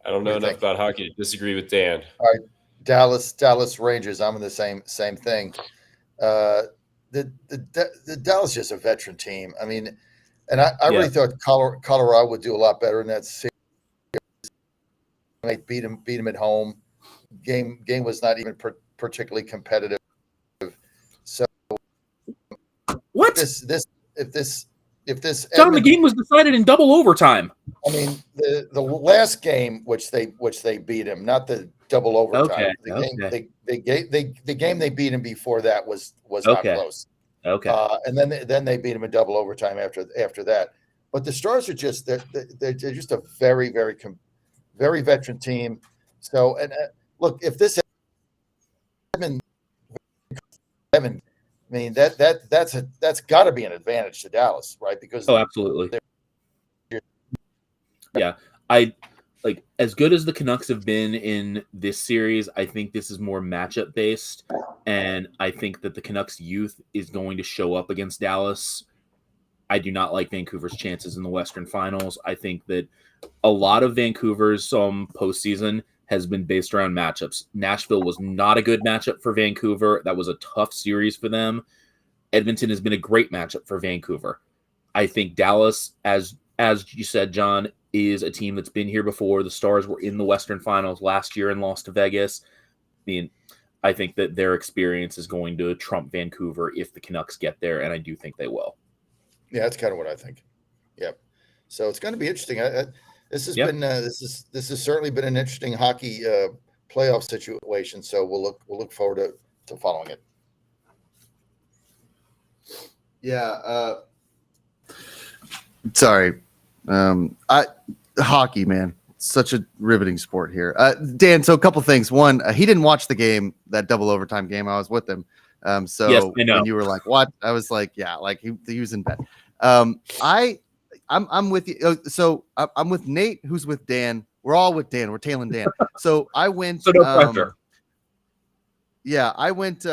I don't What do know you enough think? about hockey to disagree with Dan. All right, Dallas Rangers. I'm in the same thing. The Dallas is just a veteran team. I mean, and I Yeah. really thought Colorado would do a lot better in that series. They beat him at home. Game was not even particularly competitive. So What? if this John, the game was decided in double overtime. I mean, the last game which they beat him, not the double overtime. Okay. The game they beat him before that was not Okay. close. Okay. And then they beat him in double overtime after that. But the Stars are just they're just a very very veteran team. So and look, if this Edmund, I mean that's got to be an advantage to Dallas, right? Because absolutely. Yeah, I like as good as the Canucks have been in this series. I think this is more matchup based, and I think that the Canucks youth is going to show up against Dallas. I do not like Vancouver's chances in the Western Finals. I think that a lot of Vancouver's postseason has been based around matchups. Nashville was not a good matchup for Vancouver. That was a tough series for them. Edmonton has been a great matchup for Vancouver. I think Dallas, as you said, John, is a team that's been here before. The Stars were in the Western Finals last year and lost to Vegas. I think that their experience is going to trump Vancouver if the Canucks get there, and I do think they will. Yeah, that's kind of what I think. Yep. So it's going to be interesting. This has been this has certainly been an interesting hockey playoff situation. So we'll look forward to following it. Yeah. Sorry. Hockey, man, such a riveting sport here. Dan, so a couple things. One, he didn't watch the game, that double overtime game. I was with him. So yes, I know. When you were like, what? I was like, yeah, like he was in bed. I'm with you. So I'm with Nate, who's with Dan. We're all with Dan. We're tailing Dan. So I went. So no pressure. Yeah, I went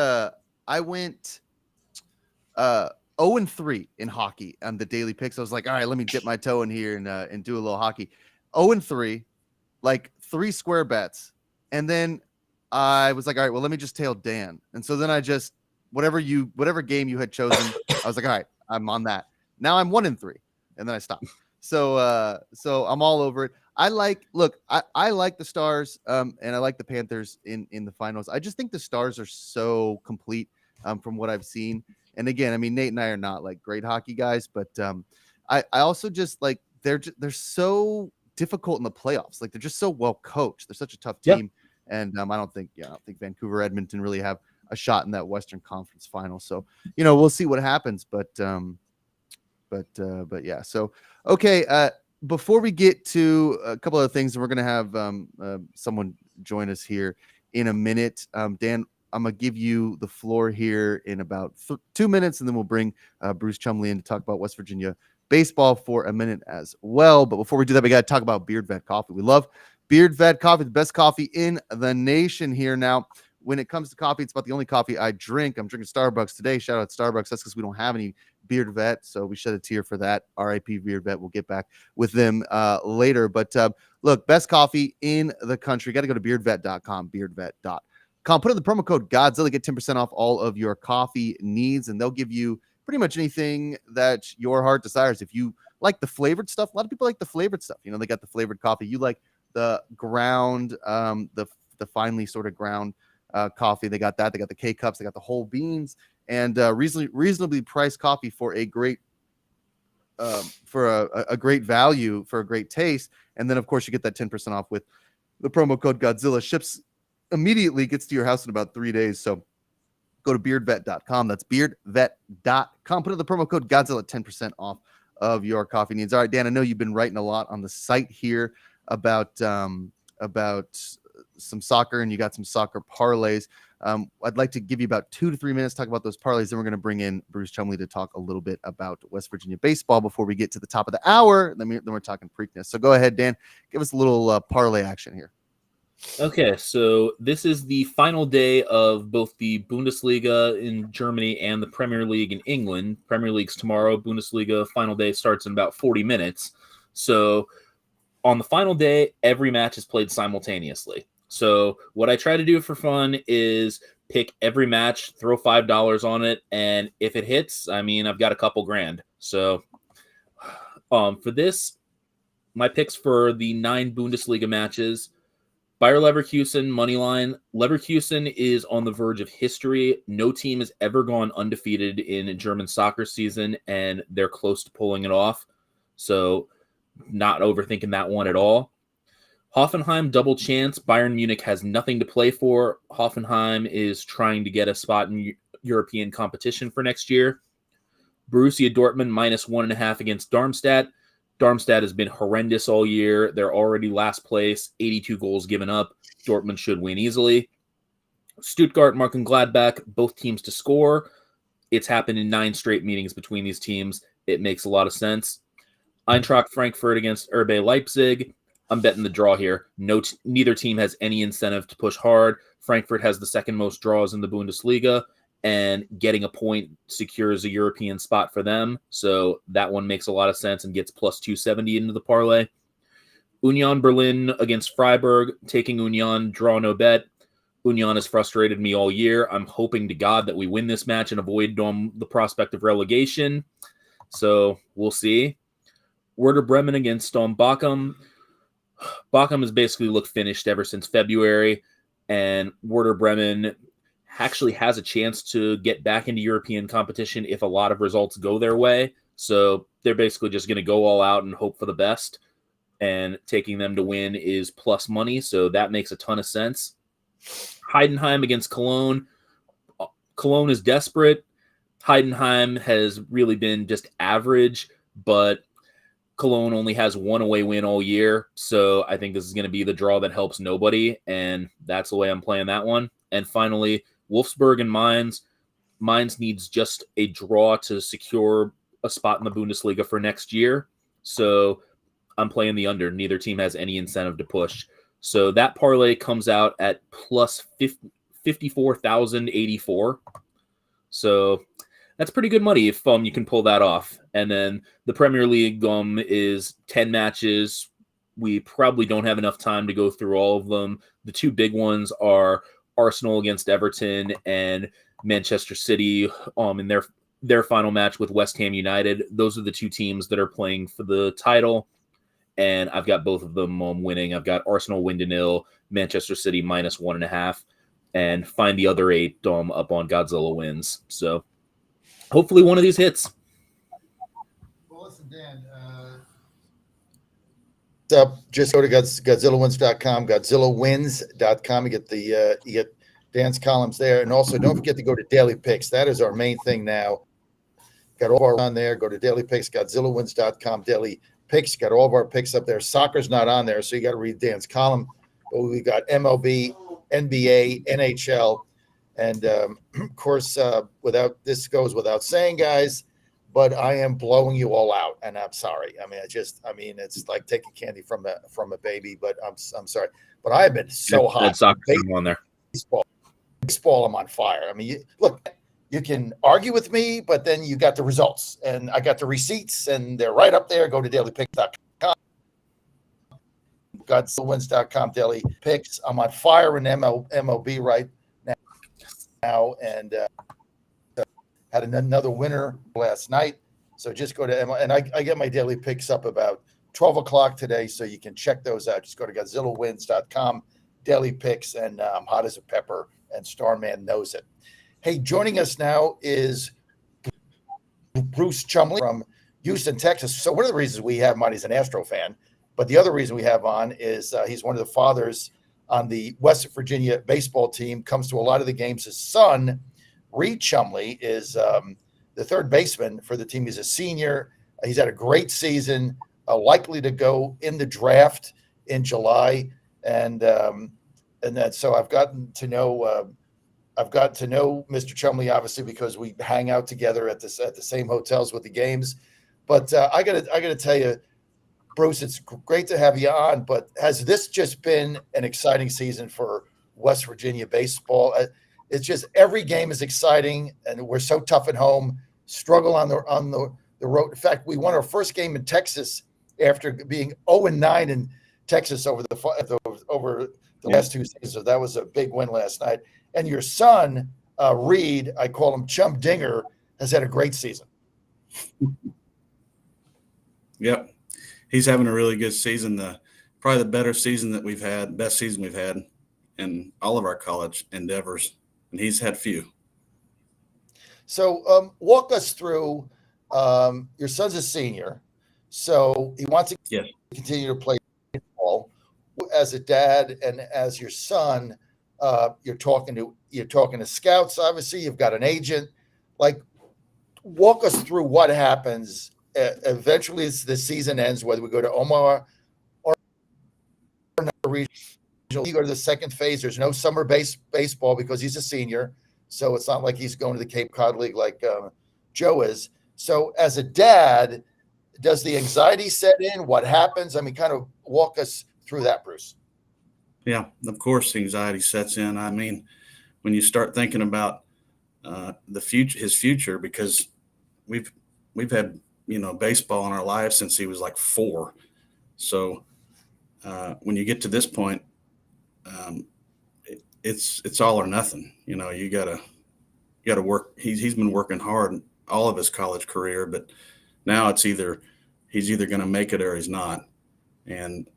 0-3 in hockey on the daily picks. I was like, all right, let me dip my toe in here and do a little hockey. 0-3, like 3 square bets. And then I was like, all right, well, let me just tail Dan. And so then I just, whatever game you had chosen, I was like, all right, I'm on that. Now I'm 1-3. And then I stopped. So I'm all over it. I like the Stars and I like the Panthers in the finals. I just think the Stars are so complete from what I've seen. And again, I mean, Nate and I are not like great hockey guys, but I also just like they're so difficult in the playoffs. Like they're just so well coached. They're such a tough team, and I don't think Vancouver, Edmonton really have a shot in that Western Conference final. So we'll see what happens. But yeah. So okay. Before we get to a couple of things, and we're gonna have someone join us here in a minute. Dan, I'm going to give you the floor here in about 2 minutes, and then we'll bring Bruce Chumley in to talk about West Virginia baseball for a minute as well. But before we do that, we got to talk about Beard Vet Coffee. We love Beard Vet Coffee, the best coffee in the nation here. Now, when it comes to coffee, it's about the only coffee I drink. I'm drinking Starbucks today. Shout out Starbucks. That's because we don't have any Beard Vet, so we shed a tear for that. RIP Beard Vet. We'll get back with them later. But look, best coffee in the country. Got to go to beardvet.com, beardvet.com. Put in the promo code Godzilla, get 10% off all of your coffee needs, and they'll give you pretty much anything that your heart desires. If you like the flavored stuff, a lot of people like the flavored stuff. They got the flavored coffee. You like the ground, the finely sort of ground coffee. They got that. They got the K-Cups. They got the whole beans, and reasonably priced coffee for a great a great value, for a great taste. And then, of course, you get that 10% off with the promo code Godzilla. Ships immediately, gets to your house in about 3 days. So go to beardvet.com. That's beardvet.com. Put in the promo code Godzilla, 10% off of your coffee needs. All right, Dan, I know you've been writing a lot on the site here about some soccer and you got some soccer parlays. I'd like to give you about 2 to 3 minutes to talk about those parlays. Then we're going to bring in Bruce Chumley to talk a little bit about West Virginia baseball before we get to the top of the hour. Then we're talking Preakness. So go ahead, Dan. Give us a little parlay action here. Okay, so this is the final day of both the Bundesliga in Germany and the Premier League in England. Premier League's tomorrow. Bundesliga final day starts in about 40 minutes. So on the final day, every match is played simultaneously. So what I try to do for fun is pick every match, throw $5 on it, and if it hits, I mean, I've got a couple grand. So for this, my picks for the 9 Bundesliga matches: Bayer Leverkusen, moneyline. Leverkusen is on the verge of history. No team has ever gone undefeated in a German soccer season, and they're close to pulling it off. So not overthinking that one at all. Hoffenheim, double chance. Bayern Munich has nothing to play for. Hoffenheim is trying to get a spot in European competition for next year. Borussia Dortmund, -1.5 against Darmstadt. Darmstadt has been horrendous all year. They're already last place, 82 goals given up. Dortmund should win easily. Stuttgart, Mönchengladbach, both teams to score. It's happened in 9 straight meetings between these teams. It makes a lot of sense. Eintracht Frankfurt against RB Leipzig. I'm betting the draw here. Neither team has any incentive to push hard. Frankfurt has the second most draws in the Bundesliga, and getting a point secures a European spot for them. So that one makes a lot of sense and gets plus 270 into the parlay. Union Berlin against Freiburg. Taking Union, draw no bet. Union has frustrated me all year. I'm hoping to God that we win this match and avoid the prospect of relegation. So we'll see. Werder Bremen against Bochum. Bochum has basically looked finished ever since February, and Werder Bremen actually has a chance to get back into European competition if a lot of results go their way. So they're basically just going to go all out and hope for the best, and taking them to win is plus money, so that makes a ton of sense. Heidenheim against Cologne. Cologne is desperate. Heidenheim has really been just average, but Cologne only has 1 away win all year, so I think this is going to be the draw that helps nobody, and that's the way I'm playing that one. And finally, Wolfsburg and Mainz. Mainz needs just a draw to secure a spot in the Bundesliga for next year, so I'm playing the under. Neither team has any incentive to push. So that parlay comes out at plus 54,084. So that's pretty good money if you can pull that off. And then the Premier League is 10 matches. We probably don't have enough time to go through all of them. The 2 big ones are Arsenal against Everton and Manchester City in their final match with West Ham United. Those are the 2 teams that are playing for the title, and I've got both of them winning. I've got Arsenal win to 0, Manchester City -1.5, and find the other 8 up on Godzilla wins. So hopefully one of these hits. Well, listen, Dan. Just go to GodzillaWins.com, GodzillaWins.com. You get Dan's columns there, and also don't forget to go to Daily Picks. That is our main thing now. Got all our on there. Go to Daily Picks, GodzillaWins.com, Daily Picks. Got all of our picks up there. Soccer's not on there, so you got to read Dan's column. But we got MLB, NBA, NHL. And of course, this goes without saying, guys, but I am blowing you all out, and I'm sorry. I mean, it's like taking candy from a baby, but I'm sorry. But I have been so hot. On there. Baseball, I'm on fire. I mean, look, you can argue with me, but then you got the results, and I got the receipts, and they're right up there. Go to dailypicks.com, GodzillaWins.com, Daily Picks. I'm on fire in MLB right now, and had another winner last night. So just go to and I get my daily picks up about 12 o'clock today, so you can check those out. Just go to GodzillaWins.com, daily picks, and I'm hot as a pepper, and Starman knows it. Hey, joining us now is Bruce Chumley from Houston, Texas. So one of the reasons we have him on, he's an Astro fan, but the other reason we have on is he's one of the fathers on the West Virginia baseball team, comes to a lot of the games. His son, Reed Chumley, is the third baseman for the team. He's a senior. He's had a great season, likely to go in the draft in July. And so I've gotten to know Mr. Chumley, obviously, because we hang out together at the same hotels with the games. But I gotta tell you, Bruce, it's great to have you on. But has this just been an exciting season for West Virginia baseball? It's just every game is exciting, and we're so tough at home. Struggle on the road. In fact, we won our first game in Texas after being 0-9 in Texas over the last 2 seasons. So that was a big win last night. And your son, Reed, I call him Chum Dinger, has had a great season. Yep. He's having a really good season. Probably the better season that we've had, best season we've had in all of our college endeavors. And he's had few. So walk us through, your son's a senior, so he wants to continue to play baseball. As a dad and as your son, you're talking to scouts. Obviously, you've got an agent. Like, walk us through what happens. Eventually, the season ends, whether we go to Omaha or regional. You go to the second phase. There's no summer baseball because he's a senior, so it's not like he's going to the Cape Cod League like Joe is. So, as a dad, does the anxiety set in? What happens? I mean, kind of walk us through that, Bruce. Yeah, of course, anxiety sets in. I mean, when you start thinking about his future, because we've had baseball in our lives since he was like 4. So when you get to this point, it's all or nothing. You gotta work. He's been working hard all of his college career, but now he's either going to make it or he's not. And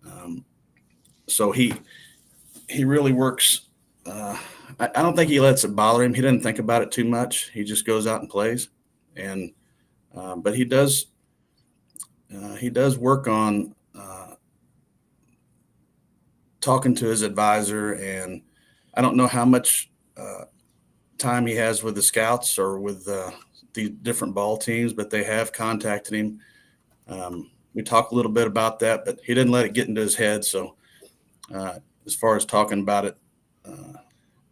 so he really works. I don't think he lets it bother him. He doesn't think about it too much. He just goes out and plays. And but he does work on talking to his advisor, and I don't know how much time he has with the scouts or with the different ball teams, but they have contacted him. We talk a little bit about that, but he didn't let it get into his head. So as far as talking about it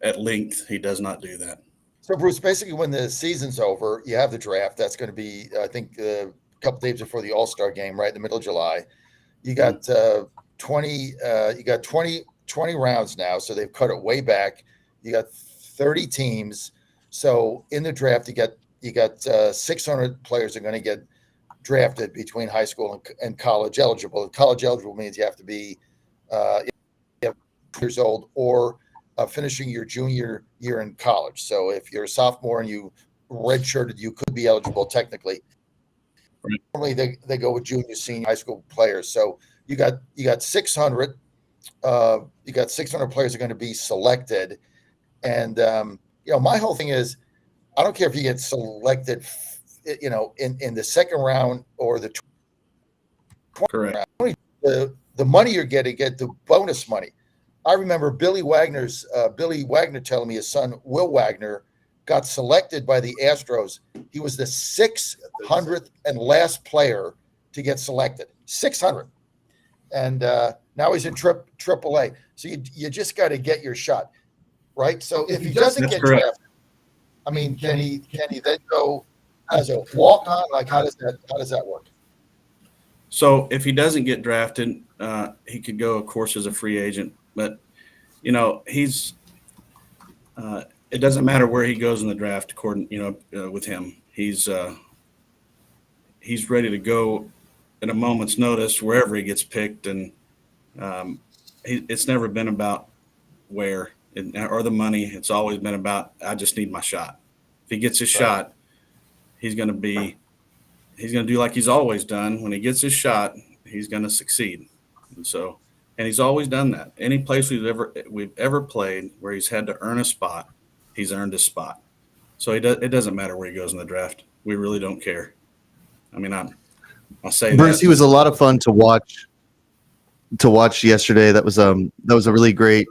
at length, he does not do that. So, Bruce, basically, when the season's over, you have the draft. That's going to be, I think, a couple days before the All-Star game, right in the middle of July. You got 20 rounds now, so they've cut it way back. You got 30 teams. So in the draft, you got 600 players are going to get drafted between high school and college eligible. And college eligible means you have to be years old or finishing your junior year in college. So if you're a sophomore and you redshirted, you could be eligible technically. Right. Normally they go with junior, senior, high school players. So you got 600. You got 600 players are going to be selected, and my whole thing is, I don't care if you get selected, in the second round or the 20th round. The money you're getting, get the bonus money. I remember Billy Wagner telling me his son Will Wagner got selected by the Astros. He was the 600th and last player to get selected. 600, and now he's in AAA. So you just got to get your shot, right? So if he doesn't get drafted, I mean, can he then go as a walk on? Like, how does that work? So if he doesn't get drafted, he could go, of course, as a free agent. But he's it doesn't matter where he goes in the draft. According, with him, he's ready to go at a moment's notice wherever he gets picked, and it's never been about where or the money. It's always been about, I just need my shot. If he gets his shot, he's going to do like he's always done. When he gets his shot, he's going to succeed. And he's always done that. Any place we've ever played where he's had to earn a spot, he's earned his spot. So it doesn't matter where he goes in the draft. We really don't care. I mean, I'll say Bruce, that. he was a lot of fun to watch yesterday. That was a really great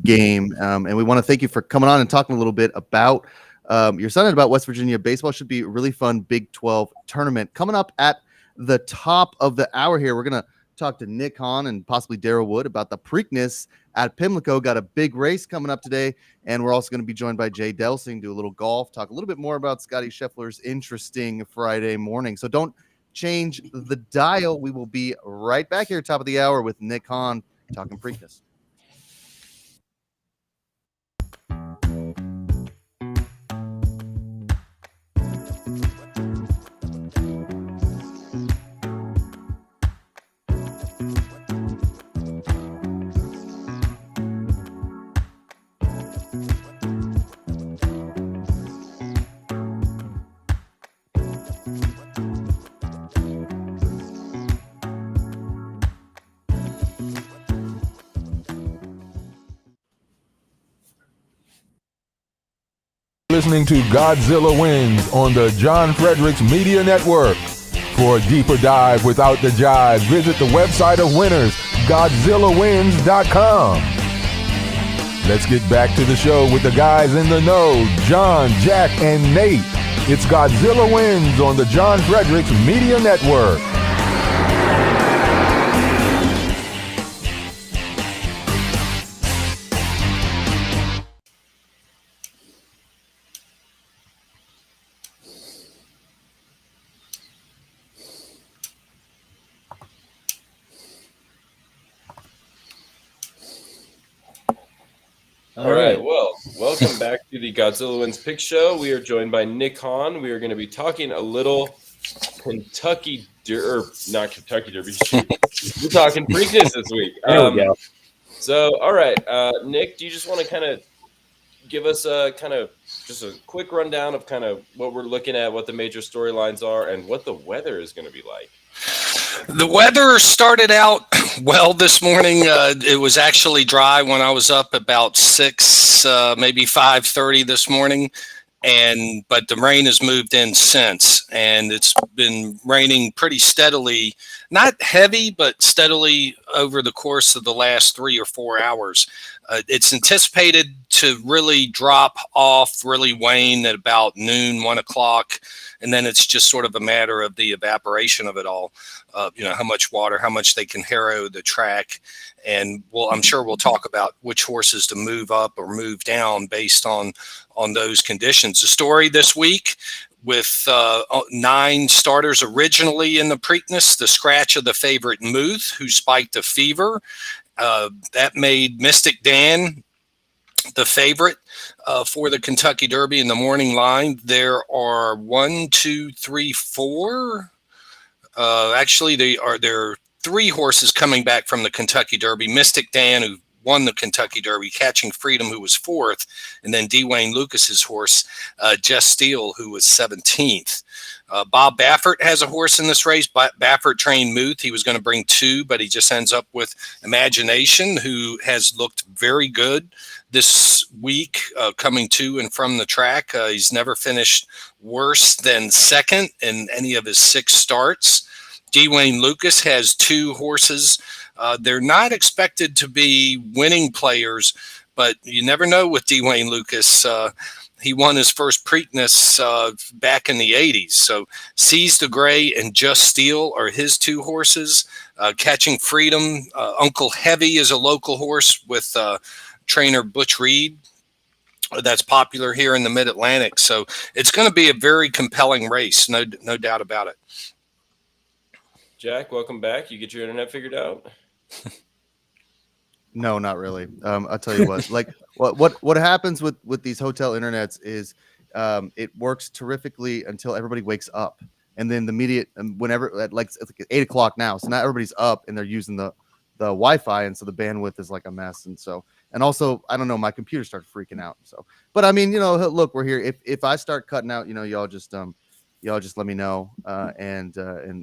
game. And we want to thank you for coming on and talking a little bit about your son and about West Virginia baseball. Should be a really fun Big 12 tournament coming up at the top of the hour here. We're going to talk to Nick Hahn and possibly Daryl Wood about the Preakness at Pimlico. Got a big race coming up today, and we're also going to be joined by Jay Delsing, do a little golf, talk a little bit more about Scotty Scheffler's interesting Friday morning. So don't change the dial. We will be right back here, top of the hour, with Nick Hahn talking Preakness. Listening to Godzilla Wins on the John Fredericks Media Network. For a deeper dive without the jive, visit the website of winners, GodzillaWins.com. Let's get back to the show with the guys in the know, John, Jack, and Nate. It's Godzilla Wins on the John Fredericks Media Network. All right. Well, welcome back to the Godzilla Wins Pick Show. We are joined by Nick Hahn. We are going to be talking a little Kentucky not Kentucky Derby. We're talking Preakness this week. There we go. So, all right, Nick, do you just want to kind of give us just a quick rundown of kind of what we're looking at, what the major storylines are, and what the weather is going to be like? The weather started out well this morning. It was actually dry when I was up about 6, maybe 5:30 this morning. But the rain has moved in since, and it's been raining pretty steadily, not heavy, but steadily over the course of the last 3 or 4 hours. It's anticipated to really drop off, really wane at about noon, 1 o'clock. And then it's just sort of a matter of the evaporation of it all. How much water, how much they can harrow the track. And I'm sure we'll talk about which horses to move up or move down based on those conditions. The story this week with 9 starters originally in the Preakness, the scratch of the favorite Muth, who spiked a fever. That made Mystic Dan the favorite for the Kentucky Derby in the morning line. There are 1, 2, 3, 4. Actually, there are 3 horses coming back from the Kentucky Derby. Mystic Dan, who won the Kentucky Derby, Catching Freedom, who was 4th, and then Dwayne Lucas's horse, Just Steel, who was 17th. Bob Baffert has a horse in this race. Baffert trained Muth. He was going to bring 2, but he just ends up with Imagination, who has looked very good this week, coming to and from the track. He's never finished worse than 2nd in any of his 6 starts. Dwayne Lucas has 2 horses. They're not expected to be winning players, but you never know with Dwayne Lucas. He won his first Preakness back in the 80s. So Seize the Gray and Just Steel are his 2 horses. Catching Freedom, Uncle Heavy is a local horse with trainer Butch Reed that's popular here in the Mid-Atlantic. So it's going to be a very compelling race, no doubt about it. Jack, welcome back. You get your internet figured out? No, not really. I'll tell you what. Like what happens with these hotel internets is it works terrifically until everybody wakes up, and then the immediate whenever it's like 8 o'clock now, so now everybody's up and they're using the Wi-Fi, and so the bandwidth is like a mess, and also I don't know, my computer started freaking out. So, but I mean, look, we're here. If I start cutting out, y'all just let me know, and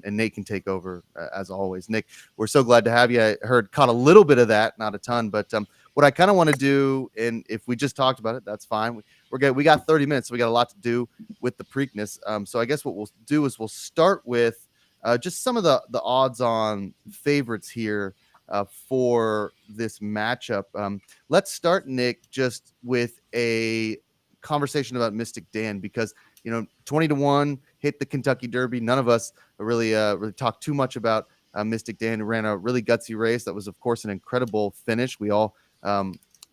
Nate can take over as always. Nick, we're so glad to have you. I caught a little bit of that, not a ton, but what I kind of want to do, and if we just talked about it, that's fine. We're good. We got 30 minutes, so we got a lot to do with the Preakness. So I guess what we'll do is we'll start with just some of the odds-on favorites here for this matchup. Let's start, Nick, just with a conversation about Mystic Dan, because 20-1 hit the Kentucky Derby. None of us really talked too much about Mystic Dan, who ran a really gutsy race. That was, of course, an incredible finish. We all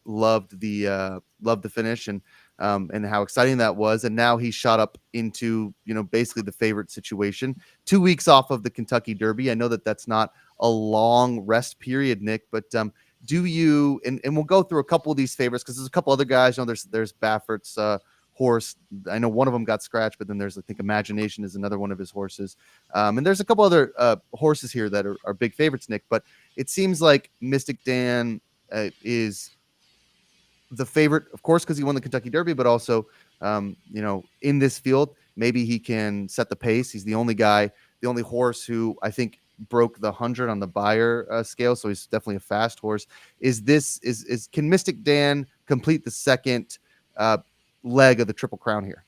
loved the finish and how exciting that was. And now he's shot up into, basically the favorite situation. 2 weeks off of the Kentucky Derby. I know that that's not a long rest period, Nick, but do you, and we'll go through a couple of these favorites because there's a couple other guys. There's Baffert's horse. I know one of them got scratched, but then there's, I think, Imagination is another one of his horses. And there's a couple other horses here that are big favorites, Nick, but it seems like Mystic Dan is the favorite, of course, because he won the Kentucky Derby, but also, in this field, maybe he can set the pace. He's the only horse who I think broke the 100 on the Beyer scale, so he's definitely a fast horse. Can Mystic Dan complete the second leg of the Triple Crown here?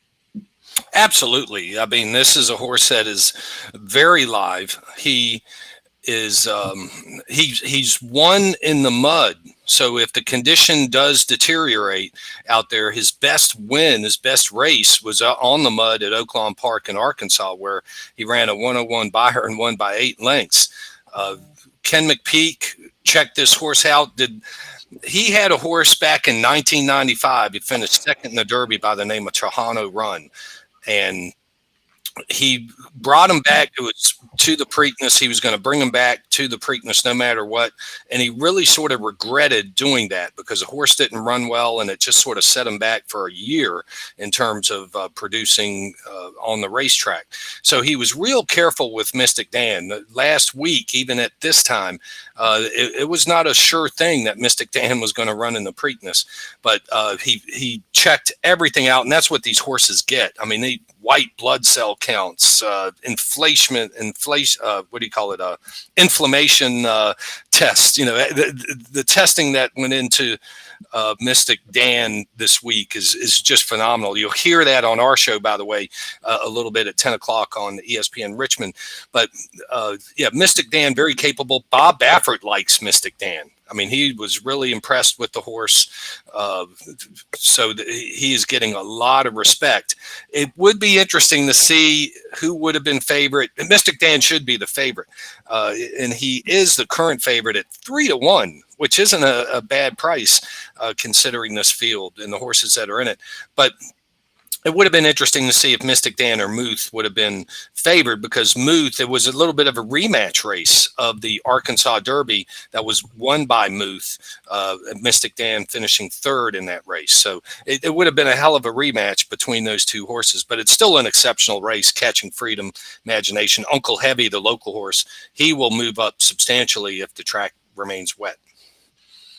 Absolutely. I mean, this is a horse that is very live. He is he's won in the mud. So if the condition does deteriorate out there, his best race was on the mud at Oaklawn Park in Arkansas, where he ran a 101 Beyer and won by 8 lengths. Ken McPeak checked this horse out. He had a horse back in 1995. He finished second in the Derby by the name of Trajano Run. And he brought him back to the Preakness. He was going to bring him back to the Preakness no matter what. And he really sort of regretted doing that because the horse didn't run well, and it just sort of set him back for a year in terms of producing on the racetrack. So he was real careful with Mystic Dan. Last week, even at this time, it was not a sure thing that Mystic Dan was going to run in the Preakness, but he checked everything out, and that's what these horses get. I mean, white blood cell counts, inflation, inflammation test. The testing that went into Mystic Dan this week is just phenomenal. You'll hear that on our show, by the way, a little bit at 10 o'clock on ESPN Richmond. But Mystic Dan, very capable. Bob Baffert likes Mystic Dan. I mean, he was really impressed with the horse. He is getting a lot of respect. It would be interesting to see who would have been favorite. Mystic Dan should be the favorite. And he is the current favorite at 3-1, which isn't a bad price considering this field and the horses that are in it. But it would have been interesting to see if Mystic Dan or Muth would have been favored, because Muth, it was a little bit of a rematch race of the Arkansas Derby that was won by Muth, Mystic Dan finishing third in that race. So it would have been a hell of a rematch between those two horses, but it's still an exceptional race. Catching Freedom, Imagination, Uncle Heavy, the local horse, he will move up substantially if the track remains wet.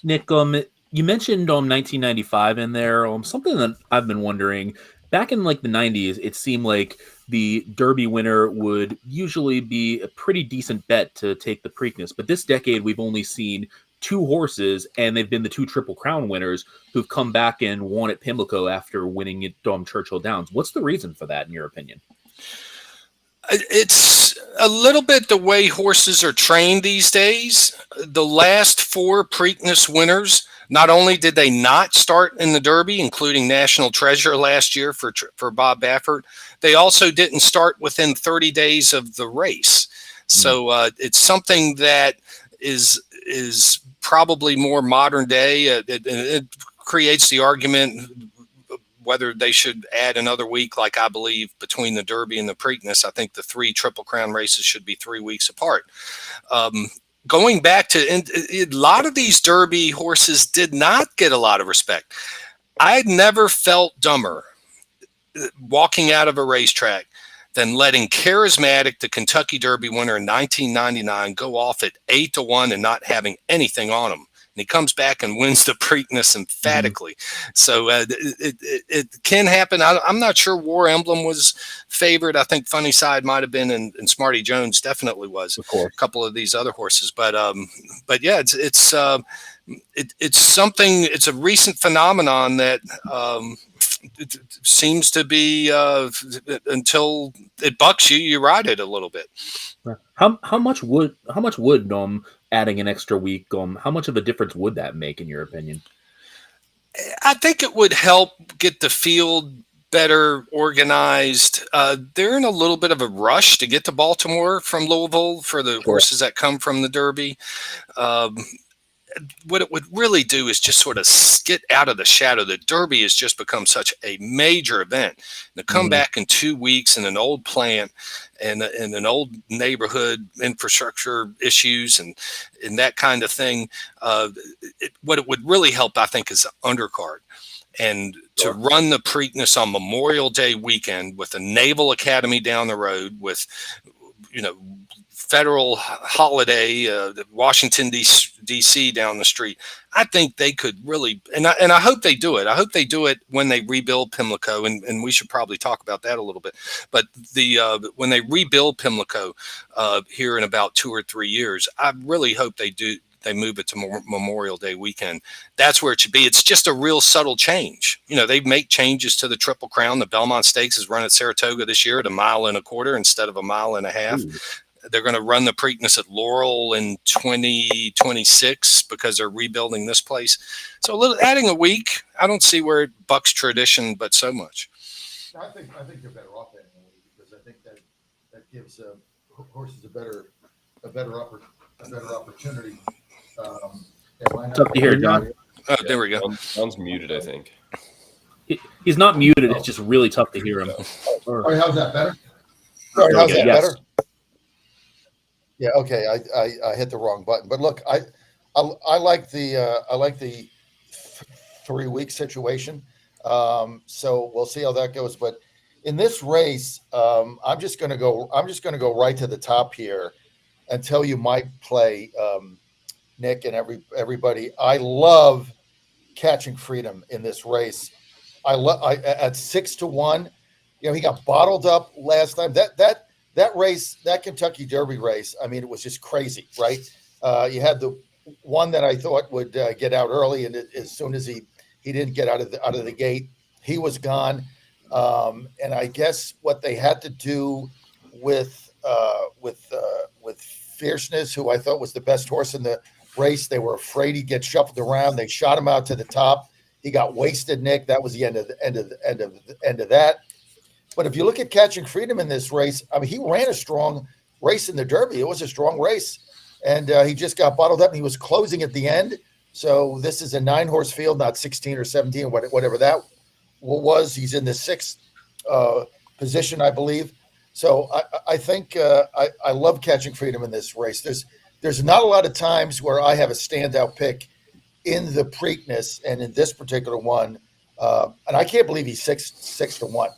Nick, you mentioned 1995 in there. Something that I've been wondering. Back in like the 90s, it seemed like the Derby winner would usually be a pretty decent bet to take the Preakness. But this decade, we've only seen 2 horses, and they've been the 2 Triple Crown winners who've come back and won at Pimlico after winning at Churchill Downs. What's the reason for that, in your opinion? It's a little bit the way horses are trained these days. The last 4 Preakness winners, not only did they not start in the Derby, including National Treasure last year for Bob Baffert, they also didn't start within 30 days of the race. So it's something that is probably more modern day. It creates the argument whether they should add another week, like I believe, between the Derby and the Preakness. I think the 3 Triple Crown races should be 3 weeks apart. Going back to a lot of these Derby horses did not get a lot of respect. I'd never felt dumber walking out of a racetrack than letting Charismatic, the Kentucky Derby winner in 1999, go off at 8-1 and not having anything on him. And he comes back and wins the Preakness emphatically. So it can happen. I'm not sure War Emblem was favored. I think Funny Side might have been, and Smarty Jones definitely was. Of course. A couple of these other horses, but yeah, it's something. It's a recent phenomenon that it seems to be until it bucks you, you ride it a little bit. How much would adding an extra week, how much of a difference would that make, in your opinion? I think it would help get the field better organized. They're in a little bit of a rush to get to Baltimore from Louisville for the horses that come from the Derby. What it would really do is just sort of get out of the shadow. The Derby has just become such a major event. And to come back in 2 weeks in an old plant and an old neighborhood, infrastructure issues and that kind of thing, what it would really help, I think, is the undercard. And to run the Preakness on Memorial Day weekend with a Naval Academy down the road, with, federal holiday, Washington, D.C. down the street, I think they could really, and I hope they do it. I hope they do it when they rebuild Pimlico, and we should probably talk about that a little bit. But when they rebuild Pimlico here in about 2 or 3 years, I really hope they do. They move it to Memorial Day weekend. That's where it should be. It's just a real subtle change. They make changes to the Triple Crown. The Belmont Stakes is run at Saratoga this year at 1.25 miles instead of 1.5 miles. They're going to run the Preakness at Laurel in 2026 because they're rebuilding this place. So adding a week, I don't see where it bucks tradition, but so much. I think you're better off adding a week, because I think that gives horses a better opportunity. Tough to hear, John. Oh, there we go. John's muted, I think. He's not muted. It's just really tough to hear him. Sorry, how's that better? Sorry, how's that better? Yeah. Okay. I hit the wrong button, but look, I like the 3 week situation. So we'll see how that goes. But in this race, I'm just going to go right to the top here and tell you my play, Nick and everybody. I love Catching Freedom in this race. I at 6-1. He got bottled up last time. That race, that Kentucky Derby race, I mean, it was just crazy, right? You had the one that I thought would get out early, and as soon as he didn't get out of the gate, he was gone. And I guess what they had to do with Fierceness, who I thought was the best horse in the race, they were afraid he'd get shuffled around. They shot him out to the top. He got wasted, Nick. That was the end of that. But if you look at Catching Freedom in this race, I mean, he ran a strong race in the Derby. It was a strong race, and he just got bottled up, and he was closing at the end. So this is a 9-horse field, not 16 or 17, whatever that was. He's in the 6th position, I believe. So I think I love Catching Freedom in this race. There's not a lot of times where I have a standout pick in the Preakness, and in this particular one, and I can't believe he's 6-1.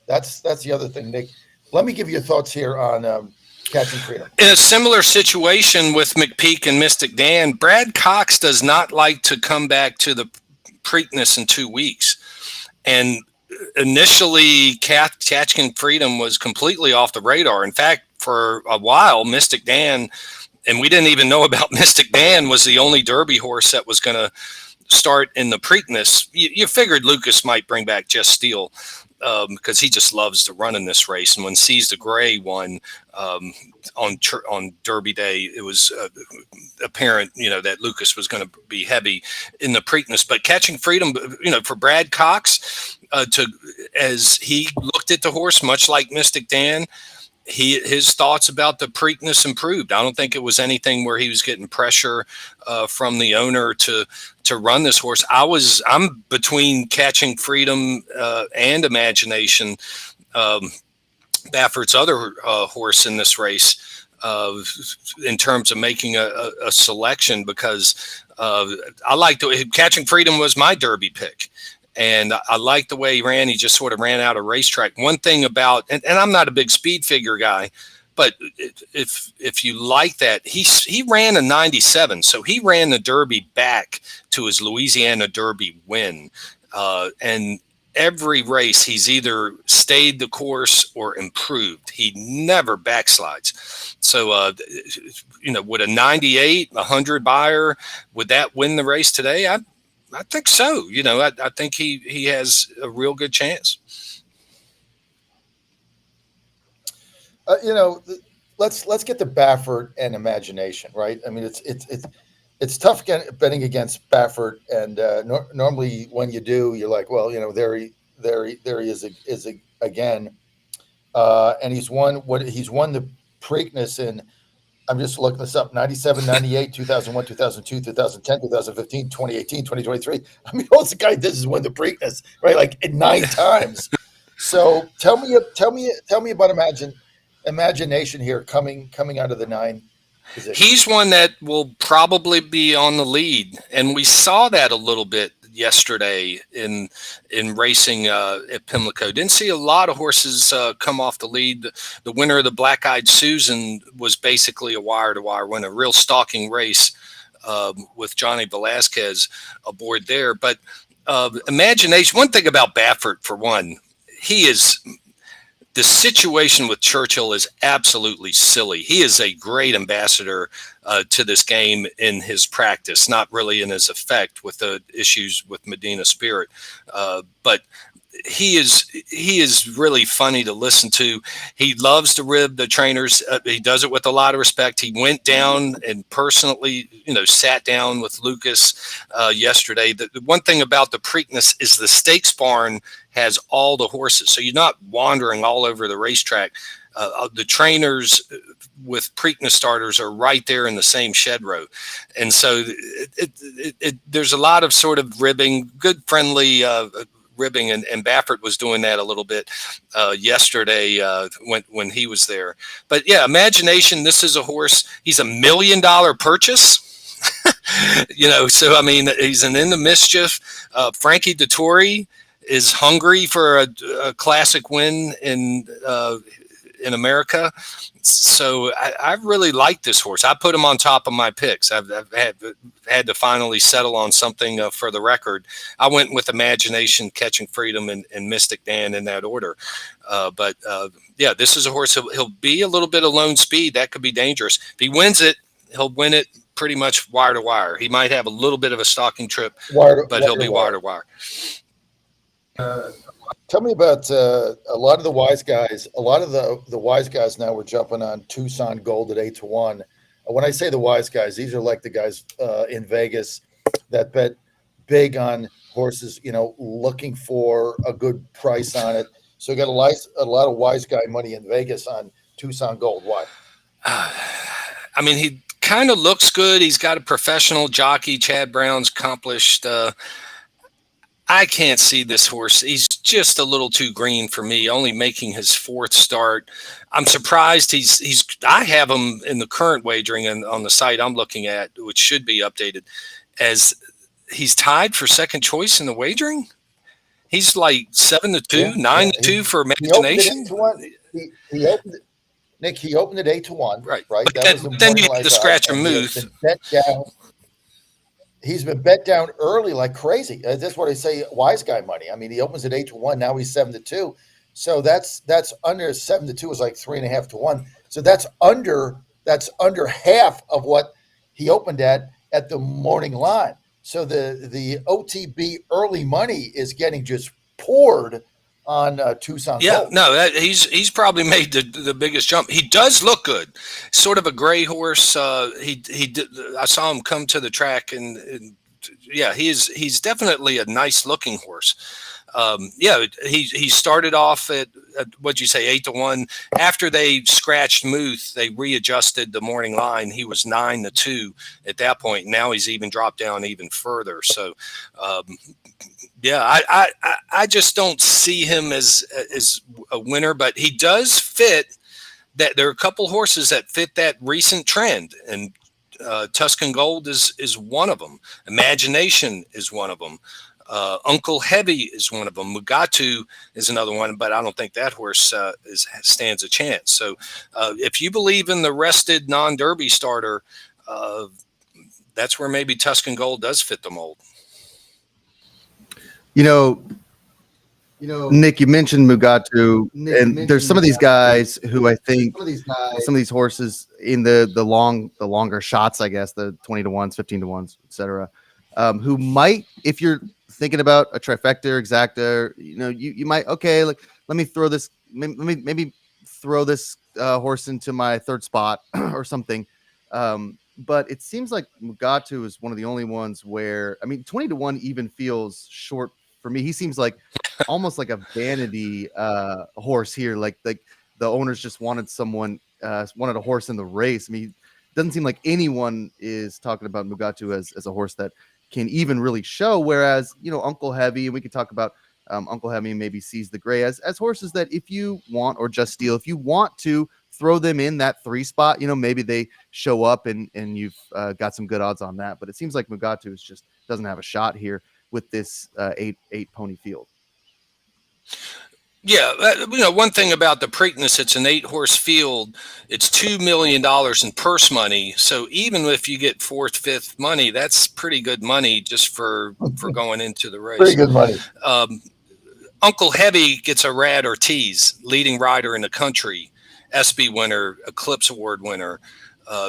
That's the other thing, Nick. Let me give you your thoughts here on Catching Freedom. In a similar situation with McPeak and Mystic Dan, Brad Cox does not like to come back to the Preakness in 2 weeks. And initially, Catching Freedom was completely off the radar. In fact, for a while, Mystic Dan, and we didn't even know about Mystic Dan, was the only Derby horse that was going to start in the Preakness. You figured Lucas might bring back Just Steel, because he just loves to run in this race. And when Seize the Gray won on Derby Day, it was apparent, that Lucas was going to be heavy in the Preakness. But Catching Freedom, for Brad Cox, as he looked at the horse, much like Mystic Dan, his thoughts about the Preakness improved. I don't think it was anything where he was getting pressure from the owner to run this horse. I'm between Catching Freedom and Imagination, Baffert's other horse in this race, in terms of making a selection, because I like Catching Freedom was my Derby pick. And I like the way he ran. He just sort of ran out of racetrack. One thing about, and I'm not a big speed figure guy, but if you like that, he ran a 97. So he ran the Derby back to his Louisiana Derby win. And every race, he's either stayed the course or improved. He never backslides. So, would a 98, 100 buyer, would that win the race today? I think so. I think he has a real good chance. Let's get to Baffert and Imagination, right? I mean, it's tough betting against Baffert, and normally when you do, you're like, well, there he is again, and he's won the Preakness in. I'm just looking this up: 97, 98, 2001, 2002, 2010, 2015, 2018, 2023. I mean, all the guy does is win the Preakness, right? Like 9 times. So tell me about imagination here coming out of the 9 position. He's one that will probably be on the lead, and we saw that a little bit yesterday in racing at Pimlico. Didn't see a lot of horses come off the lead. The winner of the Black Eyed Susan was basically a wire-to-wire win, a real stalking race with Johnny Velasquez aboard there. But imagination, one thing about Baffert, for one, the situation with Churchill is absolutely silly. He is a great ambassador to this game in his practice, not really in his effect with the issues with Medina Spirit. But he is really funny to listen to. He loves to rib the trainers. He does it with a lot of respect. He went down and personally, sat down with Lucas yesterday. The one thing about the Preakness is the stakes barn has all the horses, so you're not wandering all over the racetrack. The trainers with Preakness starters are right there in the same shed row, and so there's a lot of sort of ribbing, good friendly ribbing, and Baffert was doing that a little bit yesterday when he was there. But yeah, imagination. This is a horse. He's $1 million purchase. So I mean, he's in the mischief. Frankie Dettori is hungry for a classic win in America. So I really like this horse. I put him on top of my picks. I've had to finally settle on something for the record. I went with Imagination, Catching Freedom, and Mystic Dan in that order. But this is a horse. He'll be a little bit of lone speed. That could be dangerous. If he wins it, he'll win it pretty much wire to wire. He might have a little bit of a stalking trip, but he'll be wire to wire. Tell me about a lot of the wise guys. A lot of the wise guys now were jumping on Tucson Gold at 8-1. When I say the wise guys, these are like the guys in Vegas that bet big on horses, looking for a good price on it. So you got a lot of wise guy money in Vegas on Tucson Gold. Why? I mean, he kind of looks good. He's got a professional jockey. Chad Brown's accomplished. I can't see this horse. He's just a little too green for me, only making his 4th start. I'm surprised I have him in the current wagering and on the site I'm looking at, which should be updated, as he's tied for second choice in the wagering. He's like 7-2, 9-2 for Imagination. He opened at 8-1. Right. Right. Then you have the scratch and move. He's been bet down early like crazy. That's what I say, wise guy money. I mean, he opens at 8-1. Now he's 7-2. So that's under 7-2 is like 3.5 to 1. So that's under half of what he opened at the morning line. So the OTB early money is getting just poured on Tucson. Yeah, Gold. no, he's probably made the biggest jump. He does look good, sort of a gray horse. He did. I saw him come to the track, and he's definitely a nice looking horse. He started off at what'd you say, 8-1. After they scratched Muth, they readjusted the morning line. He was 9-2 at that point. Now he's even dropped down even further. So. I just don't see him as a winner, but he does fit that. There are a couple horses that fit that recent trend, and Tuscan Gold is one of them. Imagination is one of them. Uncle Heavy is one of them. Mugatu is another one, but I don't think that horse stands a chance. So if you believe in the rested non-Derby starter, that's where maybe Tuscan Gold does fit the mold. Nick, you mentioned Mugatu, and there's some of these guys who I think some of these horses in the longer shots, I guess, the 20-1s, 15-1s, etc., who might, if you're thinking about a trifecta or exacta, you might, okay, like let me throw this, maybe throw this horse into my 3rd spot or something. But it seems like Mugatu is one of the only ones where, I mean, 20-1 even feels short for me, he seems like almost like a vanity horse here. Like the owners just wanted wanted a horse in the race. I mean, it doesn't seem like anyone is talking about Mugatu as a horse that can even really show. Whereas, Uncle Heavy, and we could talk about Uncle Heavy and maybe Seize the Gray as horses that if you want, or Just Steel, if you want to throw them in that 3 spot, maybe they show up and you've got some good odds on that. But it seems like Mugatu just doesn't have a shot here with this eight pony field. Yeah, one thing about the Preakness, it's an 8-horse field. It's $2 million in purse money. So even if you get 4th, 5th money, that's pretty good money just for going into the race. Pretty good money. Uncle Heavy gets a Rad Ortiz, leading rider in the country, ESPY winner, Eclipse Award winner.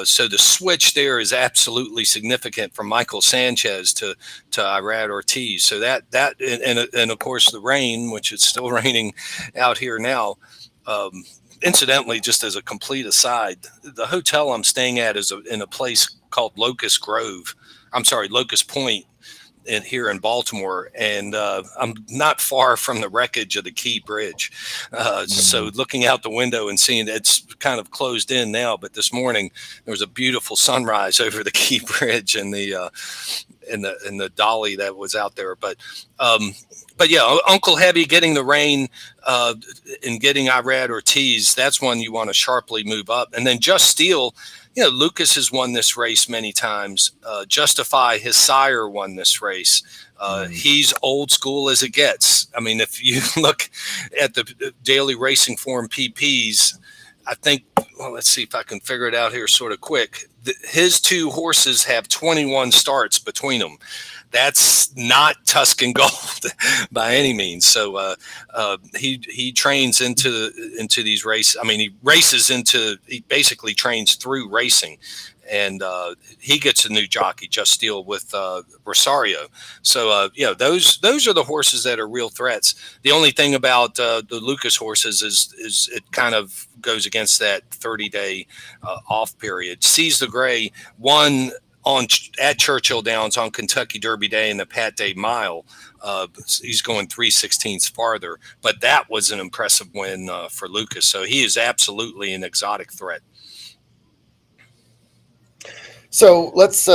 So the switch there is absolutely significant from Michael Sanchez to Irad Ortiz. So that and of course the rain, which is still raining out here now. Incidentally, just as a complete aside, the hotel I'm staying at is in a place called Locust Point here in Baltimore, and I'm not far from the wreckage of the Key Bridge. So looking out the window and seeing it's kind of closed in now, but this morning there was a beautiful sunrise over the Key Bridge and the dolly that was out there. But yeah, Uncle Heavy getting the rain and getting Irad Ortiz, that's one you want to sharply move up. And then Just Steel, Lucas has won this race many times. Justify, his sire, won this race. He's old school as it gets. I mean, if you look at the daily racing form PPs, I think, let's see if I can figure it out here sort of quick. His 2 horses have 21 starts between them. That's not Tuscan Gold by any means. So he trains into these races. I mean, he basically trains through racing, and he gets a new jockey, Just Steel, with Rosario. So those are the horses that are real threats. The only thing about the Lucas horses is it kind of goes against that 30-day off period. Seize the Gray won at Churchill Downs on Kentucky Derby Day in the Pat Day Mile. He's going 3/16 farther, but that was an impressive win for Lucas. So he is absolutely an exotic threat. So let's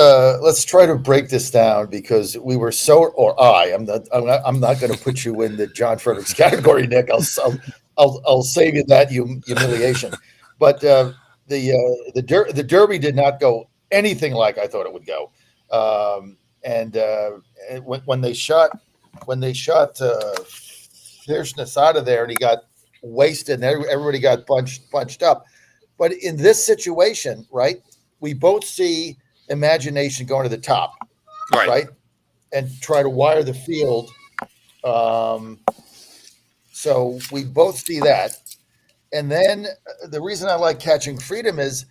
try to break this down, because we were I'm not going to put you in the John Fredericks category, Nick. I'll save you that humiliation. But the Derby did not go anything like I thought it would go. And when they shot Fierceness out of there, and he got wasted, and everybody got bunched up. But in this situation, right, we both see Imagination going to the top, right, and try to wire the field. So we both see that. And then the reason I like Catching Freedom is,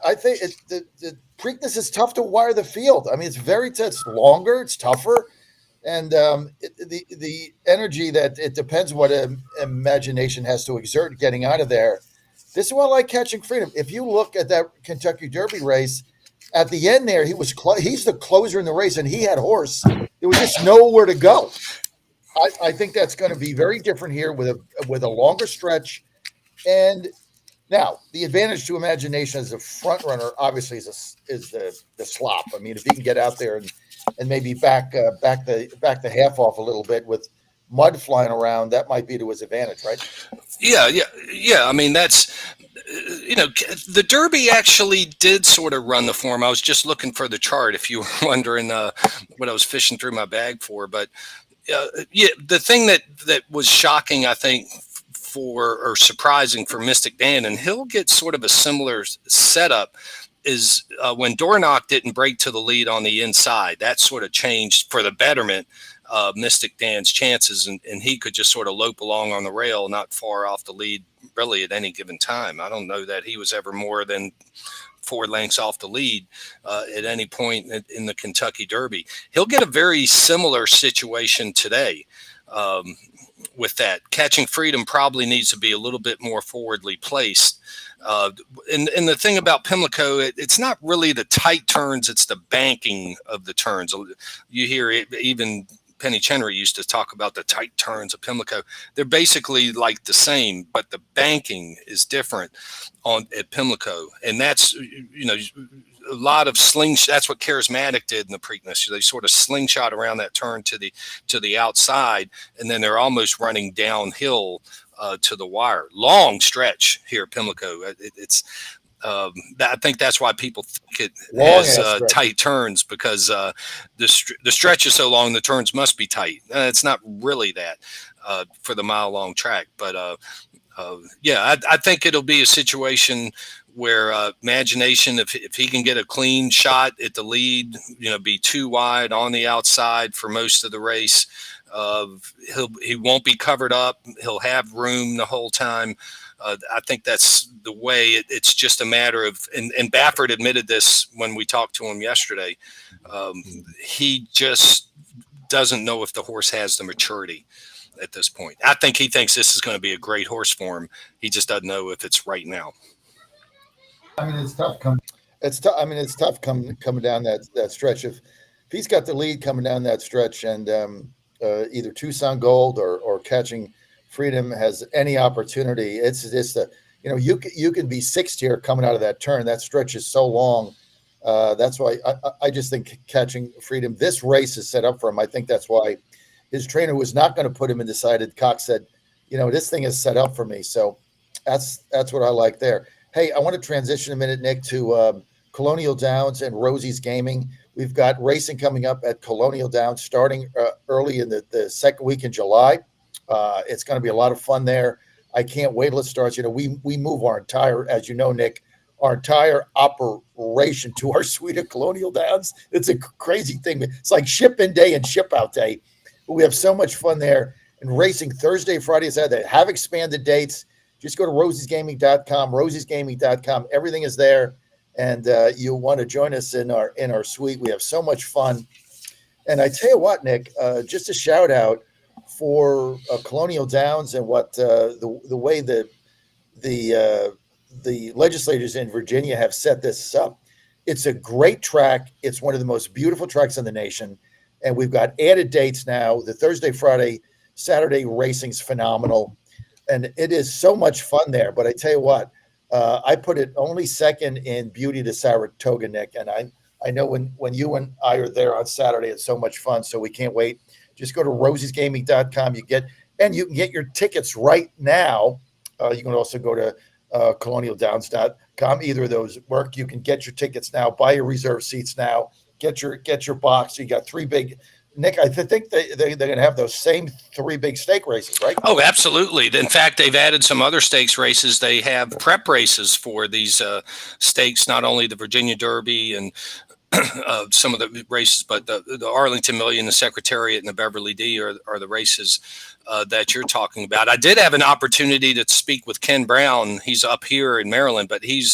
I think the Preakness is tough to wire the field. I mean, it's longer, it's tougher, and the energy that it depends what Imagination has to exert getting out of there. This is why I like Catching Freedom. If you look at that Kentucky Derby race, at the end there, he's the closer in the race, and he had horse. There was just nowhere to go. I think that's going to be very different here with a longer stretch. And now the advantage to Imagination as a front runner, obviously, is the slop. I mean, if he can get out there and maybe back the half off a little bit with mud flying around, that might be to his advantage, right? Yeah. I mean, that's, the Derby actually did sort of run the form. I was just looking for the chart, if you were wondering what I was fishing through my bag for. But the thing that was shocking, I think, or surprising for Mystic Dan, and he'll get sort of a similar setup, is when Dornoch didn't break to the lead on the inside. That sort of changed for the betterment Mystic Dan's chances, and he could just sort of lope along on the rail, not far off the lead really at any given time. I don't know that he was ever more than 4 lengths off the lead at any point in the Kentucky Derby. He'll get a very similar situation today with that. Catching Freedom probably needs to be a little bit more forwardly placed. And the thing about Pimlico, it's not really the tight turns, it's the banking of the turns. You hear it, even Penny Chenery used to talk about the tight turns of Pimlico. They're basically like the same, but the banking is different at Pimlico, and that's a lot of slingshot. That's what Charismatic did in the Preakness. They sort of slingshot around that turn to the outside, and then they're almost running downhill to the wire. Long stretch here at Pimlico. I think that's why people think it has tight turns, because the stretch is so long, the turns must be tight. It's not really that for the mile-long track, but I think it'll be a situation where Imagination, if he can get a clean shot at the lead, be too wide on the outside for most of the race, he won't be covered up. He'll have room the whole time. I think that's the way. It's just a matter of, and Baffert admitted this when we talked to him yesterday. He just doesn't know if the horse has the maturity at this point. I think he thinks this is going to be a great horse for him. He just doesn't know if it's right now. I mean, it's tough. It's tough coming down that stretch. If he's got the lead coming down that stretch, and either Tucson Gold or Catching Freedom has any opportunity, it's just you can be sixth here coming out of that turn. That stretch is so long. That's why I just think Catching Freedom, this race is set up for him. I think that's why his trainer was not going to put him in decided. Cox said, this thing is set up for me. So that's what I like there. Hey, I want to transition a minute, Nick, to Colonial Downs and Rosie's Gaming. We've got racing coming up at Colonial Downs starting early in the second week in July. It's going to be a lot of fun there. I can't wait till it starts. We move our entire, as you know, Nick, our entire operation to our suite at Colonial Downs. It's a crazy thing. It's like ship-in day and ship-out day. But we have so much fun there. And racing Thursday, Friday, Saturday. They have expanded dates. Just go to rosiesgaming.com, rosiesgaming.com. Everything is there. And you'll want to join us in our suite. We have so much fun. And I tell you what, Nick, just a shout out for Colonial Downs and what the way the legislators in Virginia have set this up. It's a great track. It's one of the most beautiful tracks in the nation. And we've got added dates now. The Thursday, Friday, Saturday racing's phenomenal. And it is so much fun there. But I tell you what, I put it only second in beauty to Saratoga, Nick. And I know when you and I are there on Saturday, it's so much fun. So we can't wait. Just go to rosiesgaming.com. You can get your tickets right now. You can also go to colonialdowns.com. Either of those work. You can get your tickets now. Buy your reserve seats now. Get your box. You got three big. Nick, I think they're going to have those same three big stake races, right? Oh, absolutely. In fact, they've added some other stakes races. They have prep races for these stakes, not only the Virginia Derby and some of the races, but the Arlington Million, the Secretariat, and the Beverly D are the races that you're talking about. I did have an opportunity to speak with Ken Brown. He's up here in Maryland, but he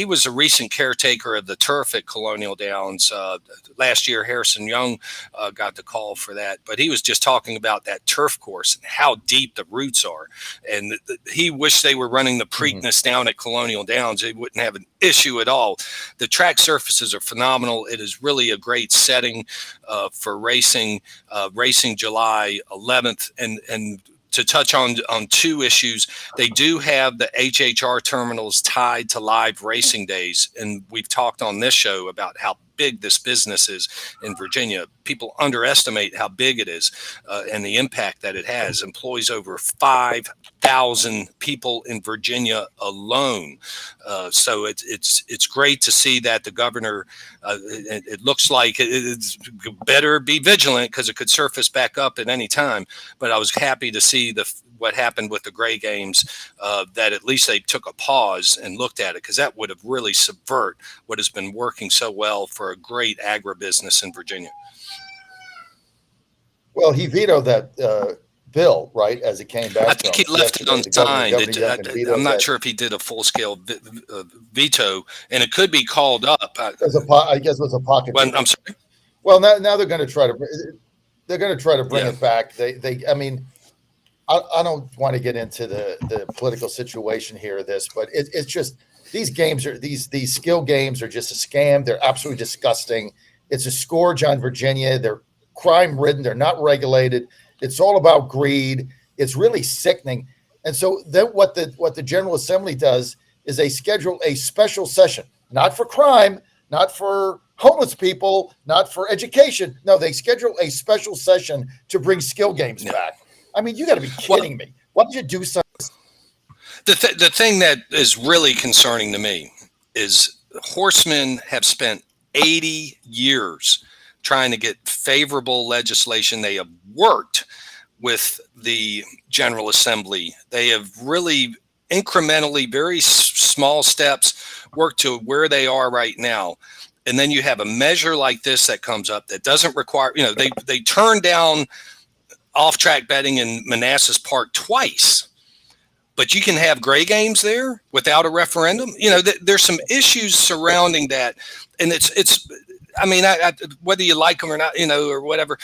was a recent caretaker of the turf at Colonial Downs. Last year, Harrison Young got the call for that, but he was just talking about that turf course and how deep the roots are. And he wished they were running the Preakness down at Colonial Downs. They wouldn't have an issue at all. The track surfaces are phenomenal. It is really a great setting for racing. Racing July 11th, and to touch on two issues, they do have the HHR terminals tied to live racing days, and we've talked on this show about how big this business is in Virginia. People underestimate how big it is and the impact that it has. Employs over 5,000 people in Virginia alone. So it's great to see that the governor. It looks like it's better be vigilant because it could surface back up at any time. But I was happy to see what happened with the Gray Games, that at least they took a pause and looked at it, because that would have really subvert what has been working so well for a great agribusiness in Virginia. Well, he vetoed that bill, right, as it came back. I think he left it unsigned. I'm not sure if he did a full-scale veto, and it could be called up. I guess it was a pocket. I'm sorry. Well, now they're going to try to bring it back. I mean, I don't want to get into the political situation here of this, but it's just these games are these skill games are just a scam. They're absolutely disgusting. It's a scourge on Virginia. crime ridden. They're not regulated. It's all about greed. It's really sickening. And so then what the General Assembly does is they schedule a special session, not for crime, not for homeless people, not for education. No, they schedule a special session to bring skill games back. I mean, you got to be kidding me. Why don't you do something? The thing that is really concerning to me is horsemen have spent 80 years trying to get favorable legislation. They have worked with the General Assembly. They have really incrementally, very small steps, worked to where they are right now. And then you have a measure like this that comes up that doesn't require, they turned down off-track betting in Manassas Park twice. But you can have gray games there without a referendum. There's some issues surrounding that, and it's. I mean, whether you like them or not, or whatever,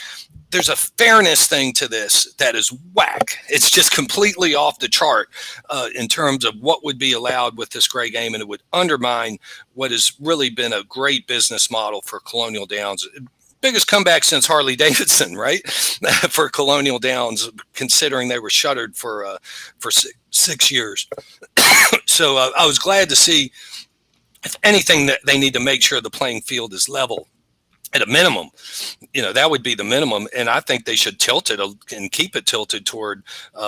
there's a fairness thing to this that is whack. It's just completely off the chart in terms of what would be allowed with this gray game, and it would undermine what has really been a great business model for Colonial Downs. Biggest comeback since Harley Davidson, right? For Colonial Downs, considering they were shuttered for 6 years. So I was glad to see, if anything, that they need to make sure the playing field is level at a minimum. That would be the minimum. And I think they should tilt it and keep it tilted toward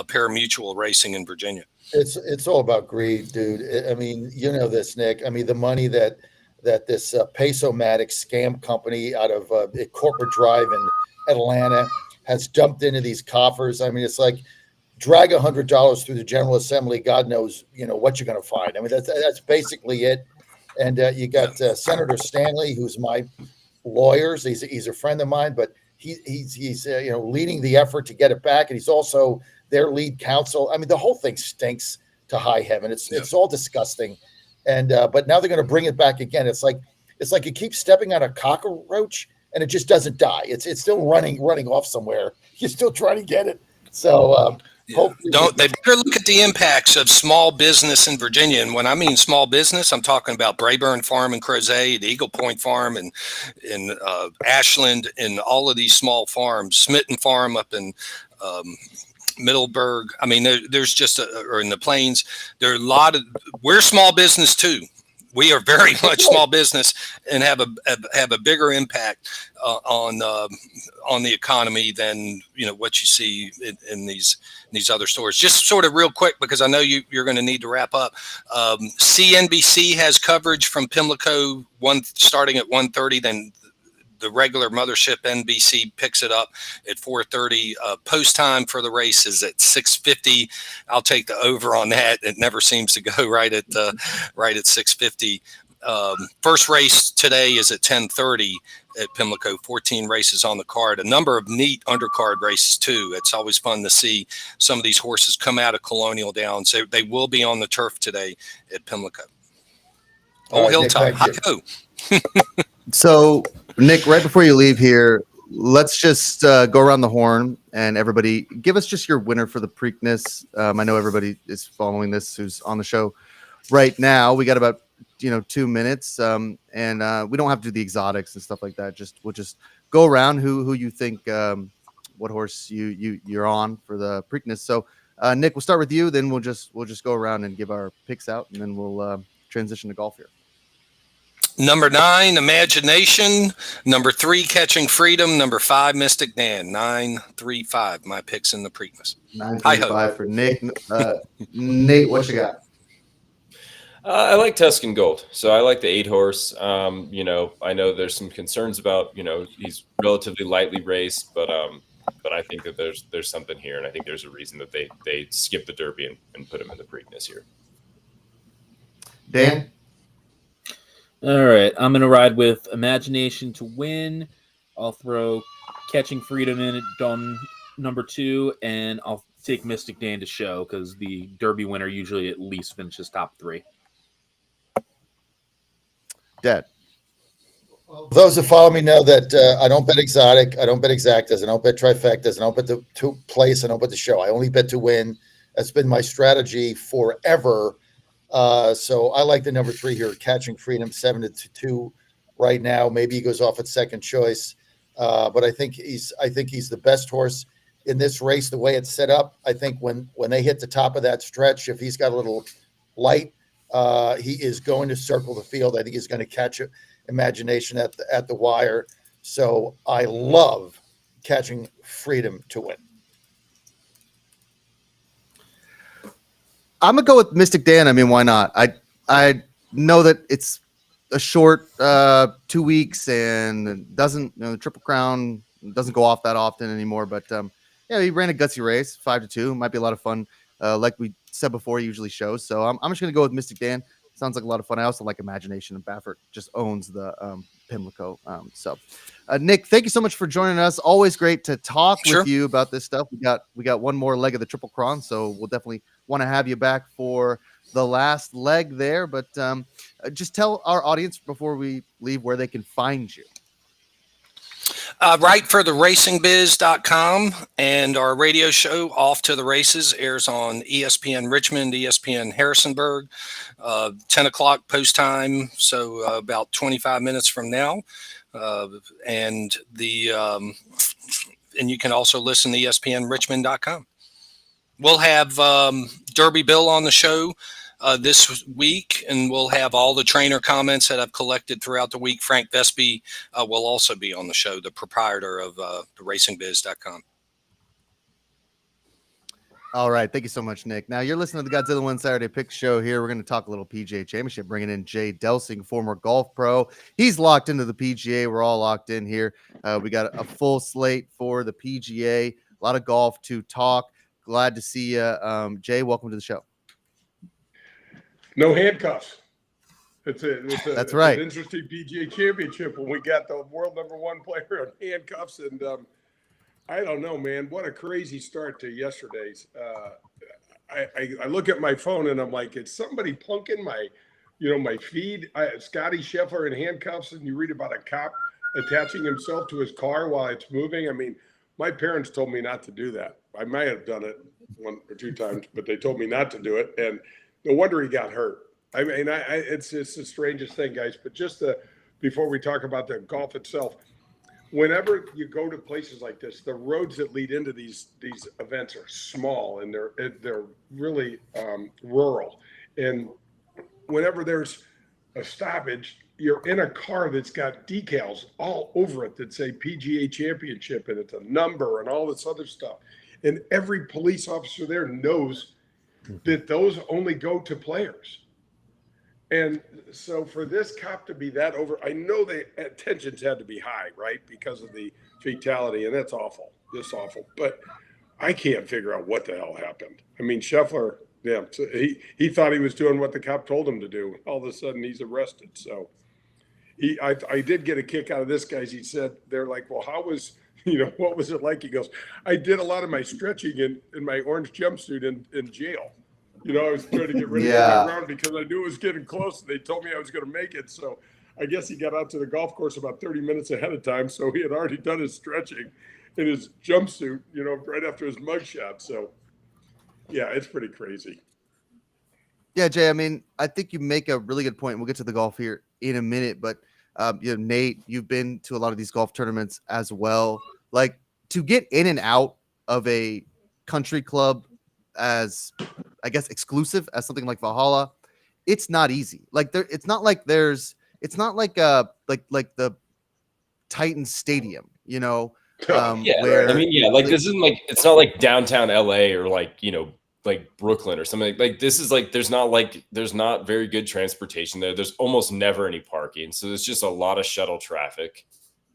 parimutuel racing in Virginia. It's all about greed, dude. I mean, you know this, Nick. I mean, the money that this Peso-matic scam company out of Corporate Drive in Atlanta has dumped into these coffers. I mean, it's like drag $100 through the General Assembly. God knows, what you're going to find. I mean, that's basically it. And you got Senator Stanley, who's my lawyers. He's a friend of mine, but he's leading the effort to get it back, and he's also their lead counsel. I mean, the whole thing stinks to high heaven. It's all disgusting. And but now they're going to bring it back again. It's like you keep stepping on a cockroach and it just doesn't die. It's still running off somewhere. You're still trying to get it. So they better look at the impacts of small business in Virginia. And when I mean small business, I'm talking about Brayburn Farm and Crozet, the Eagle Point Farm and Ashland, and all of these small farms, Smitten Farm up in Middleburg. I mean, there's just or in the Plains, there are a lot of. We're small business too. We are very much small business and have a bigger impact on the economy than what you see in these other stores. Just sort of real quick, because I know you're going to need to wrap up. CNBC has coverage from Pimlico starting at 1:30. Then the regular mothership NBC picks it up at 4:30. Post time for the race is at 6:50. I'll take the over on that. It never seems to go right at 6:50. First race today is at 10:30 at Pimlico. 14 races on the card. A number of neat undercard races too. It's always fun to see some of these horses come out of Colonial Downs. They will be on the turf today at Pimlico. Old Hilltop. Hi-ho. So, Nick, right before you leave here, let's just go around the horn and everybody give us just your winner for the Preakness. I know everybody is following this who's on the show right now. We got about 2 minutes, and we don't have to do the exotics and stuff like that. We'll just go around who you think, what horse you're on for the Preakness. So, Nick, we'll start with you. Then we'll just go around and give our picks out, and then we'll transition to golf here. Number 9, Imagination. Number 3, Catching Freedom. Number 5, Mystic Dan. 9, 3, 5. My picks in the Preakness. 9, 3, 5 for Nick. Nate, what you got? I like Tuscan Gold, so I like the 8 horse. I know there's some concerns about he's relatively lightly raced, but I think that there's something here, and I think there's a reason that they skip the Derby and put him in the Preakness here. Dan. All right, I'm going to ride with Imagination to win. I'll throw Catching Freedom in at number 2, and I'll take Mystic Dan to show because the Derby winner usually at least finishes top 3. Dad. Those that follow me know that I don't bet exotic. I don't bet exactas. I don't bet trifectas. I don't bet to place. I don't bet the show. I only bet to win. That's been my strategy forever. So I like the number 3 here, Catching Freedom, 7-2 right now. Maybe he goes off at second choice. but I think he's the best horse in this race. The way it's set up, I think when they hit the top of that stretch, if he's got a little light, he is going to circle the field. I think he's going to catch Imagination at the wire. So I love Catching Freedom to win. I'm gonna go with Mystic Dan. I mean, why not? I know that it's a short 2 weeks and doesn't, the Triple Crown doesn't go off that often anymore. But yeah, he ran a gutsy race, 5-2. Might be a lot of fun. Like we said before, he usually shows. So I'm just gonna go with Mystic Dan. Sounds like a lot of fun. I also like Imagination, and Baffert just owns the Pimlico. Nick, thank you so much for joining us. Always great to talk with you about this stuff. We got one more leg of the Triple Crown, so we'll definitely want to have you back for the last leg there. But just tell our audience before we leave where they can find you. Right for the racingbiz.com, and our radio show Off to the Races airs on ESPN Richmond, ESPN Harrisonburg, 10 o'clock post time. So about 25 minutes from now. And you can also listen to ESPNRichmond.com. We'll have Derby Bill on the show this week, and we'll have all the trainer comments that I've collected throughout the week. Frank Vespi will also be on the show, the proprietor of the racingbiz.com. All right. Thank you so much, Nick. Now you're listening to the Godzilla One Saturday Pick Show here. We're going to talk a little PGA Championship, bringing in Jay Delsing, former golf pro. He's locked into the PGA. We're all locked in here. We got a full slate for the PGA, a lot of golf to talk. Glad to see you. Jay, welcome to the show. No handcuffs. That's right. An interesting PGA Championship when we got the world #1 player on handcuffs, and I don't know, man. What a crazy start to yesterday's. I look at my phone and I'm like, is somebody punking my feed? Scotty Scheffler in handcuffs, and you read about a cop attaching himself to his car while it's moving. I mean, my parents told me not to do that. I might have done it 1 or 2 times, but they told me not to do it, and no wonder he got hurt. I mean, it's the strangest thing, guys. But just before we talk about the golf itself, whenever you go to places like this, the roads that lead into these events are small, and they're really rural. And whenever there's a stoppage, you're in a car that's got decals all over it that say PGA Championship, and it's a number and all this other stuff. And every police officer there knows that those only go to players. And so for this cop to be that over, I know the tensions had to be high, right? Because of the fatality, and that's awful, just awful. But I can't figure out what the hell happened. I mean, Scheffler, yeah, so he thought he was doing what the cop told him to do. All of a sudden he's arrested. So I did get a kick out of this guy. He said, they're like, well, what was it like? He goes, I did a lot of my stretching in my orange jumpsuit in jail. I was trying to get ready for my round because I knew it was getting close. They told me I was going to make it. So I guess he got out to the golf course about 30 minutes ahead of time. So he had already done his stretching in his jumpsuit, right after his mugshot. So, yeah, it's pretty crazy. Yeah, Jay, I mean, I think you make a really good point. We'll get to the golf here in a minute. But, Nate, you've been to a lot of these golf tournaments as well. Like, to get in and out of a country club as, I guess, exclusive as something like Valhalla, it's not easy. Like it's not like the Titan Stadium, where I mean, this isn't like, it's not like downtown LA or like Brooklyn or something. Like this is like there's not very good transportation there. There's almost never any parking, so there's just a lot of shuttle traffic.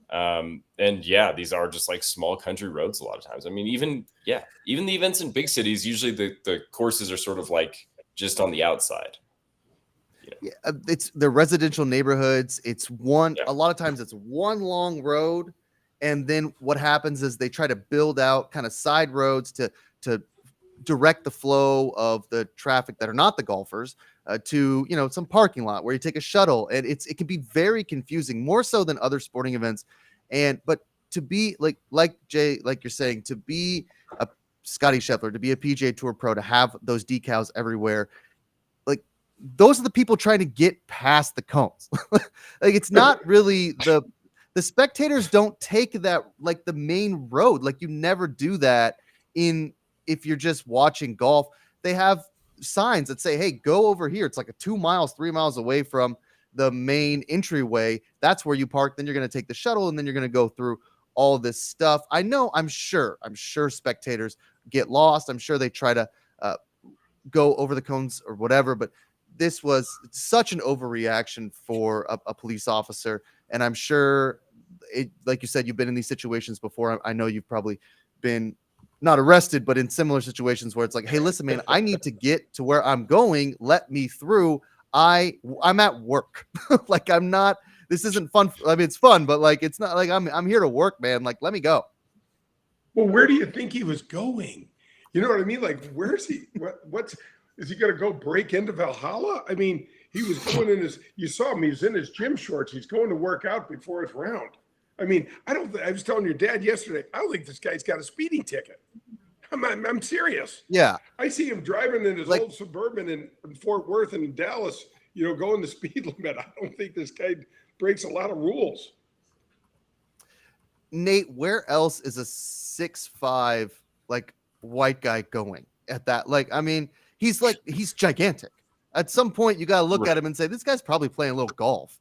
And these are just like small country roads a lot of times. I mean, even the events in big cities, usually the courses are sort of like just on the outside. Yeah, it's the residential neighborhoods. It's a lot of times it's one long road, and then what happens is they try to build out kind of side roads to direct the flow of the traffic that are not the golfers to some parking lot where you take a shuttle, and it can be very confusing, more so than other sporting events. But to be like Jay, like you're saying, to be a Scotty Scheffler, to be a PGA Tour pro, to have those decals everywhere, like those are the people trying to get past the cones. Like it's not really the The spectators don't take that like the main road. Like you never do that if you're just watching golf. They have signs that say, hey, go over here. It's like 2 miles, 3 miles away from the main entryway. That's where you park. Then you're going to take the shuttle and then you're going to go through all this stuff. I'm sure spectators get lost. I'm sure they try to go over the cones or whatever, but this was such an overreaction for a police officer. And I'm sure like you said, you've been in these situations before. I know you've probably been not arrested, but in similar situations where it's like, hey, listen, man, I need to get to where I'm going. Let me through. I'm at work. Like I'm not, this isn't fun. I mean, it's fun, but like, it's not like I'm here to work, man. Like, let me go. Well, where do you think he was going? You know what I mean? Like, where's he? Is he going to go break into Valhalla? I mean, he was going in you saw him, he was in his gym shorts. He's going to work out before his round. I mean, I was telling your dad yesterday, I don't think this guy's got a speeding ticket. I'm serious. Yeah. I see him driving in his old Suburban in Fort Worth and in Dallas, going the speed limit. I don't think this guy breaks a lot of rules. Nate, where else is a 6'5" like white guy going at that? Like, I mean, he's gigantic. At some point, you got to look at him and say, this guy's probably playing a little golf,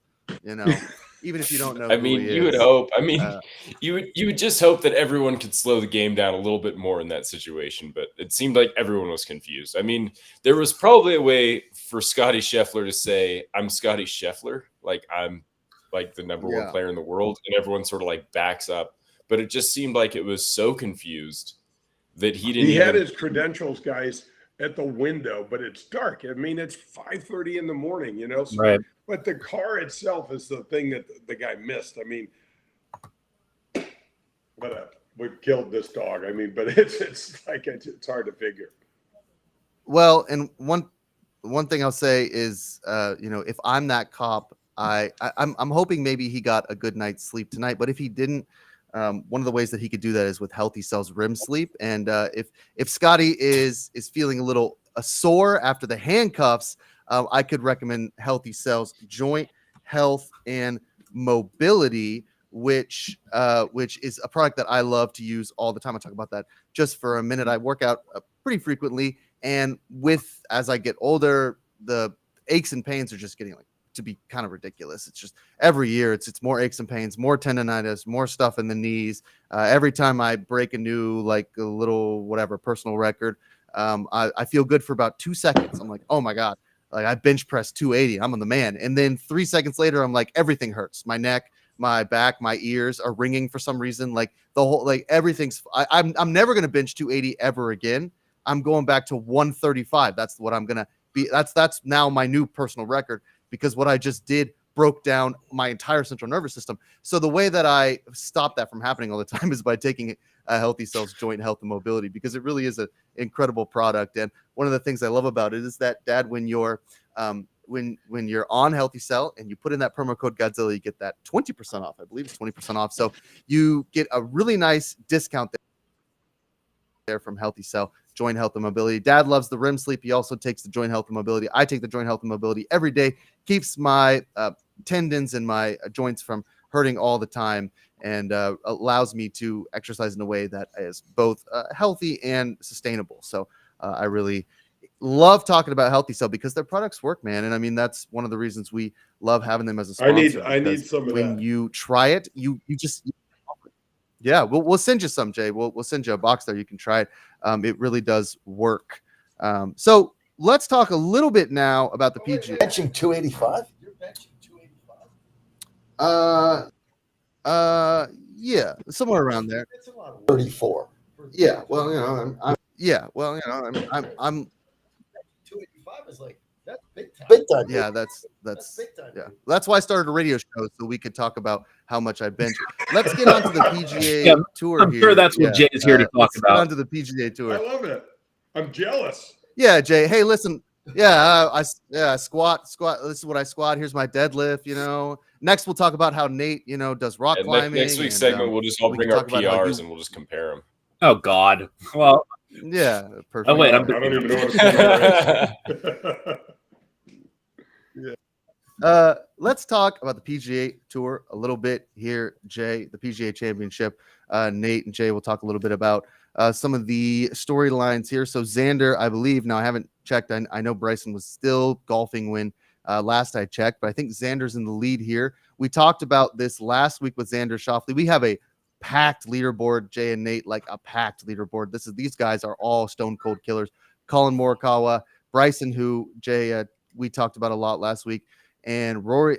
even if you don't know. I mean, you would hope. I mean, you would just hope that everyone could slow the game down a little bit more in that situation. But it seemed like everyone was confused. I mean, there was probably a way for Scotty Scheffler to say, "I'm Scotty Scheffler," like I'm like the number one player in the world, and everyone sort of like backs up. But it just seemed like it was so confused that he didn't. He had his credentials, guys, at the window, but it's dark. I mean, it's 5:30 in the morning, So, right. But the car itself is the thing that the guy missed. I mean, we killed this dog. I mean, but it's hard to figure. Well, and one thing I'll say is, if I'm that cop, I'm hoping maybe he got a good night's sleep tonight. But if he didn't, one of the ways that he could do that is with Healthy Cell's REM sleep. And if Scotty is feeling a little sore after the handcuffs, I could recommend Healthy Cell's Joint Health and Mobility, which is a product that I love to use all the time. I'll talk about that just for a minute. I work out pretty frequently, and as I get older, the aches and pains are just getting to be kind of ridiculous. It's just every year it's more aches and pains, more tendonitis, more stuff in the knees. Every time I break a new a little whatever personal record, I feel good for about 2 seconds. I'm like, oh my god, like I bench press 280, I'm on the man. And then 3 seconds later, I'm like, everything hurts. My neck, my back, my ears are ringing for some reason. Like the whole everything's. I'm never gonna bench 280 ever again. I'm going back to 135. That's what I'm gonna be. That's now my new personal record, because what I just did broke down my entire central nervous system. So the way that I stop that from happening all the time is by taking a Healthy Cell's Joint Health and Mobility, because it really is an incredible product. And one of the things I love about it is that, Dad, when you're when you're on Healthy Cell and you put in that promo code Godzilla, you get that 20% off. I believe it's 20% off. So you get a really nice discount there from Healthy Cell Joint Health and Mobility. Dad loves the REM sleep. He also takes the Joint Health and Mobility. I take the Joint Health and Mobility every day. Keeps my tendons and my joints from hurting all the time, and allows me to exercise in a way that is both healthy and sustainable. So I really love talking about Healthy Cell because their products work, man. And I mean, that's one of the reasons we love having them as a sponsor. I need some of when that. you try it, you just. Yeah, we'll send you some, Jay. We'll send you a box there. You can try it. It really does work. So let's talk a little bit now about the PGA. Benching 285? You're benching 285? Yeah, somewhere around there. 34. Yeah, well, I'm 285 is like, that's big time. Big time. Yeah, that's big time. yeah. That's why I started a radio show, so we could talk about how much I bench. Let's get onto the PGA Tour. I'm sure that's what Jay is here to talk about. Get onto the PGA Tour. I love it. I'm jealous. Yeah, Jay. Hey, listen. Yeah, I squat. This is what I squat. Here's my deadlift. Next, we'll talk about how Nate, does rock climbing. Next week's segment, we'll just all bring our PRs and we'll just compare them. Oh God. Well. Yeah. Perfect. Oh wait, I don't even know what a PR is. Yeah. let's talk about the PGA Tour a little bit here, Jay, the PGA Championship. Nate and Jay will talk a little bit about some of the storylines here. So Xander, I believe, now I haven't checked. I know Bryson was still golfing when last I checked, but I think Xander's in the lead here. We talked about this last week with Xander Schauffele. We have a packed leaderboard, Jay and Nate, like a packed leaderboard. These guys are all stone cold killers. Colin Morikawa, Bryson, who Jay we talked about a lot last week, and Rory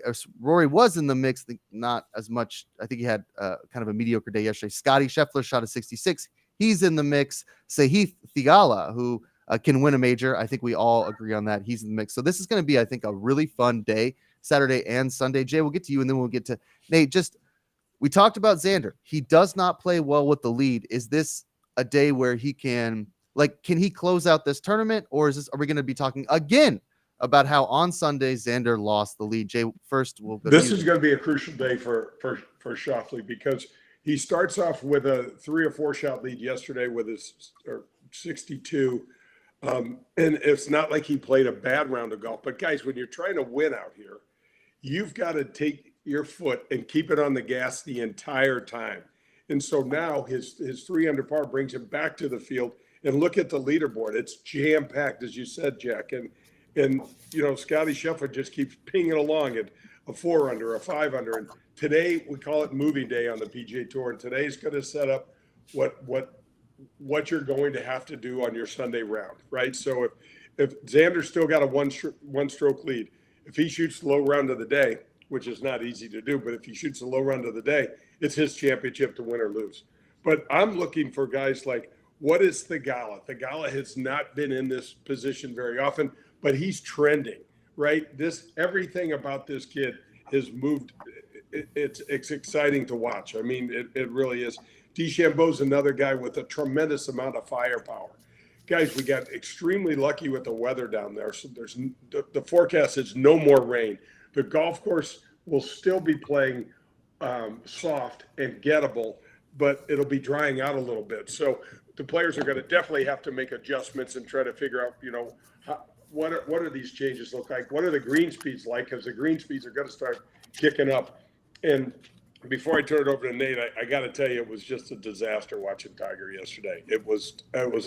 was in the mix, not as much. I think he had kind of a mediocre day yesterday. Scotty Scheffler shot a 66. He's in the mix. Sahith Theegala, who can win a major. I think we all agree on that. He's in the mix. So this is going to be, I think, a really fun day, Saturday and Sunday. Jay, we'll get to you, and then we'll get to Nate. We talked about Xander. He does not play well with the lead. Is this a day where he can he close out this tournament, or are we going to be talking again about how on Sunday Xander lost the lead? Jay, first we'll go. This is going to be a crucial day for Schauffele, because he starts off with a 3 or 4 shot lead yesterday with his 62. And it's not like he played a bad round of golf. But guys, when you're trying to win out here, you've got to take your foot and keep it on the gas the entire time. And so now his 3 under par brings him back to the field. And look at the leaderboard. It's jam-packed, as you said, Jack. And Scotty Scheffler just keeps pinging along at a 4 under, a 5 under. And today we call it moving day on the PGA Tour. And today's going to set up what you're going to have to do on your Sunday round, right? So if Xander's still got a one stroke lead, if he shoots the low round of the day, which is not easy to do, but if he shoots the low round of the day, it's his championship to win or lose. But I'm looking for guys like, what is Theegala? Theegala has not been in this position very often, but he's trending, right? Everything about this kid has moved. It's exciting to watch. I mean, it really is. DeChambeau's another guy with a tremendous amount of firepower. Guys, we got extremely lucky with the weather down there. So the forecast is no more rain. The golf course will still be playing soft and gettable, but it'll be drying out a little bit. So the players are going to definitely have to make adjustments and try to figure out, what are these changes look like? What are the green speeds like? Because the green speeds are going to start kicking up. And before I turn it over to Nate, I got to tell you, it was just a disaster watching Tiger yesterday. It was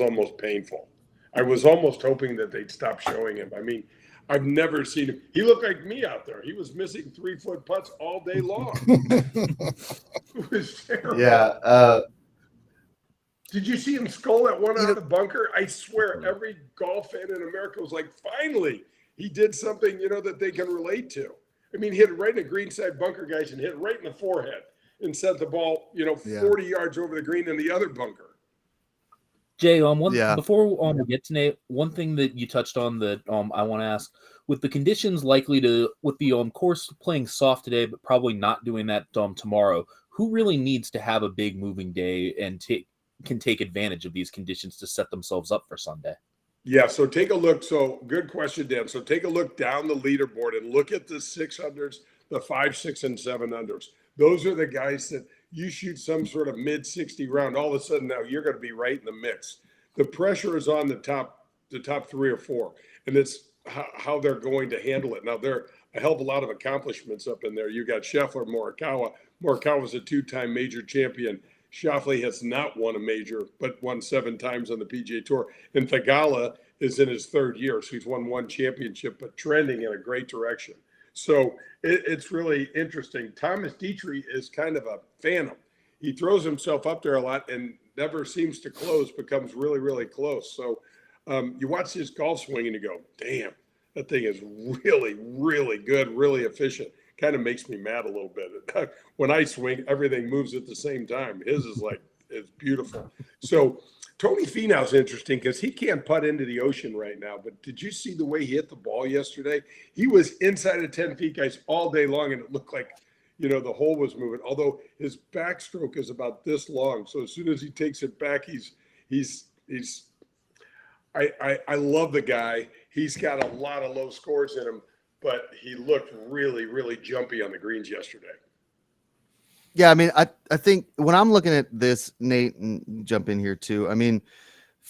almost painful. I was almost hoping that they'd stop showing him. I mean, I've never seen him. He looked like me out there. He was missing 3-foot putts all day long. It was terrible. Yeah. Did you see him skull that one out of the bunker? I swear every golf fan in America was like, finally, he did something, that they can relate to. I mean, he hit it right in the greenside bunker, guys, and hit it right in the forehead and sent the ball, 40 yards over the green in the other bunker. Jay, before we get to Nate, one thing that you touched on that I want to ask, with the conditions likely with the course playing soft today, but probably not doing that tomorrow, who really needs to have a big moving day and can take advantage of these conditions to set themselves up for Sunday? Yeah, so take a look. So good question, Dan. So take a look down the leaderboard and look at the 600s, the 5, 6, and 7 unders. Those are the guys that you shoot some sort of mid-60 round. All of a sudden now you're going to be right in the mix. The pressure is on the top 3 or 4, and it's how they're going to handle it. Now, there are a hell of a lot of accomplishments up in there. You got Scheffler, Morikawa. Morikawa's a 2-time major champion. Schauffele has not won a major, but won 7 times on the PGA Tour. And Theegala is in his 3rd year, so he's won 1 championship, but trending in a great direction. So it's really interesting. Thomas Dietrich is kind of a phantom. He throws himself up there a lot and never seems to close, becomes really, really close. So you watch his golf swing and you go, damn, that thing is really, really good, really efficient. Kind of makes me mad a little bit. When I swing, everything moves at the same time. His is it's beautiful. So Tony Finau's interesting because he can't putt into the ocean right now. But did you see the way he hit the ball yesterday? He was inside of 10 feet, guys, all day long, and it looked like, the hole was moving. Although his backstroke is about this long, so as soon as he takes it back, I love the guy. He's got a lot of low scores in him. But he looked really, really jumpy on the greens yesterday. Yeah, I mean, I think when I'm looking at this, Nate, and jump in here too. I mean,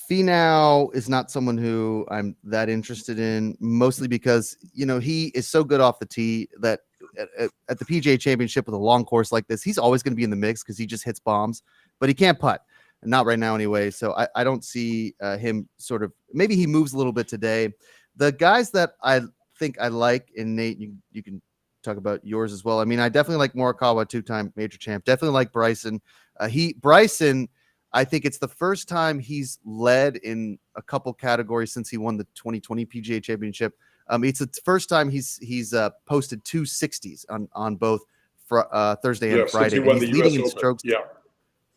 Finau is not someone who I'm that interested in, mostly because, he is so good off the tee that at the PGA Championship with a long course like this, he's always going to be in the mix because he just hits bombs, but he can't putt. Not right now anyway. So I don't see him sort of, maybe he moves a little bit today. The guys that I think I like, and Nate, you can talk about yours as well. I mean, I definitely like Morikawa, 2-time major champ. Definitely like Bryson. Bryson, I think it's the first time he's led in a couple categories since he won the 2020 PGA Championship. It's the first time he's posted 260s on both Thursday and Friday. Since he won the he's leading US in Open. strokes.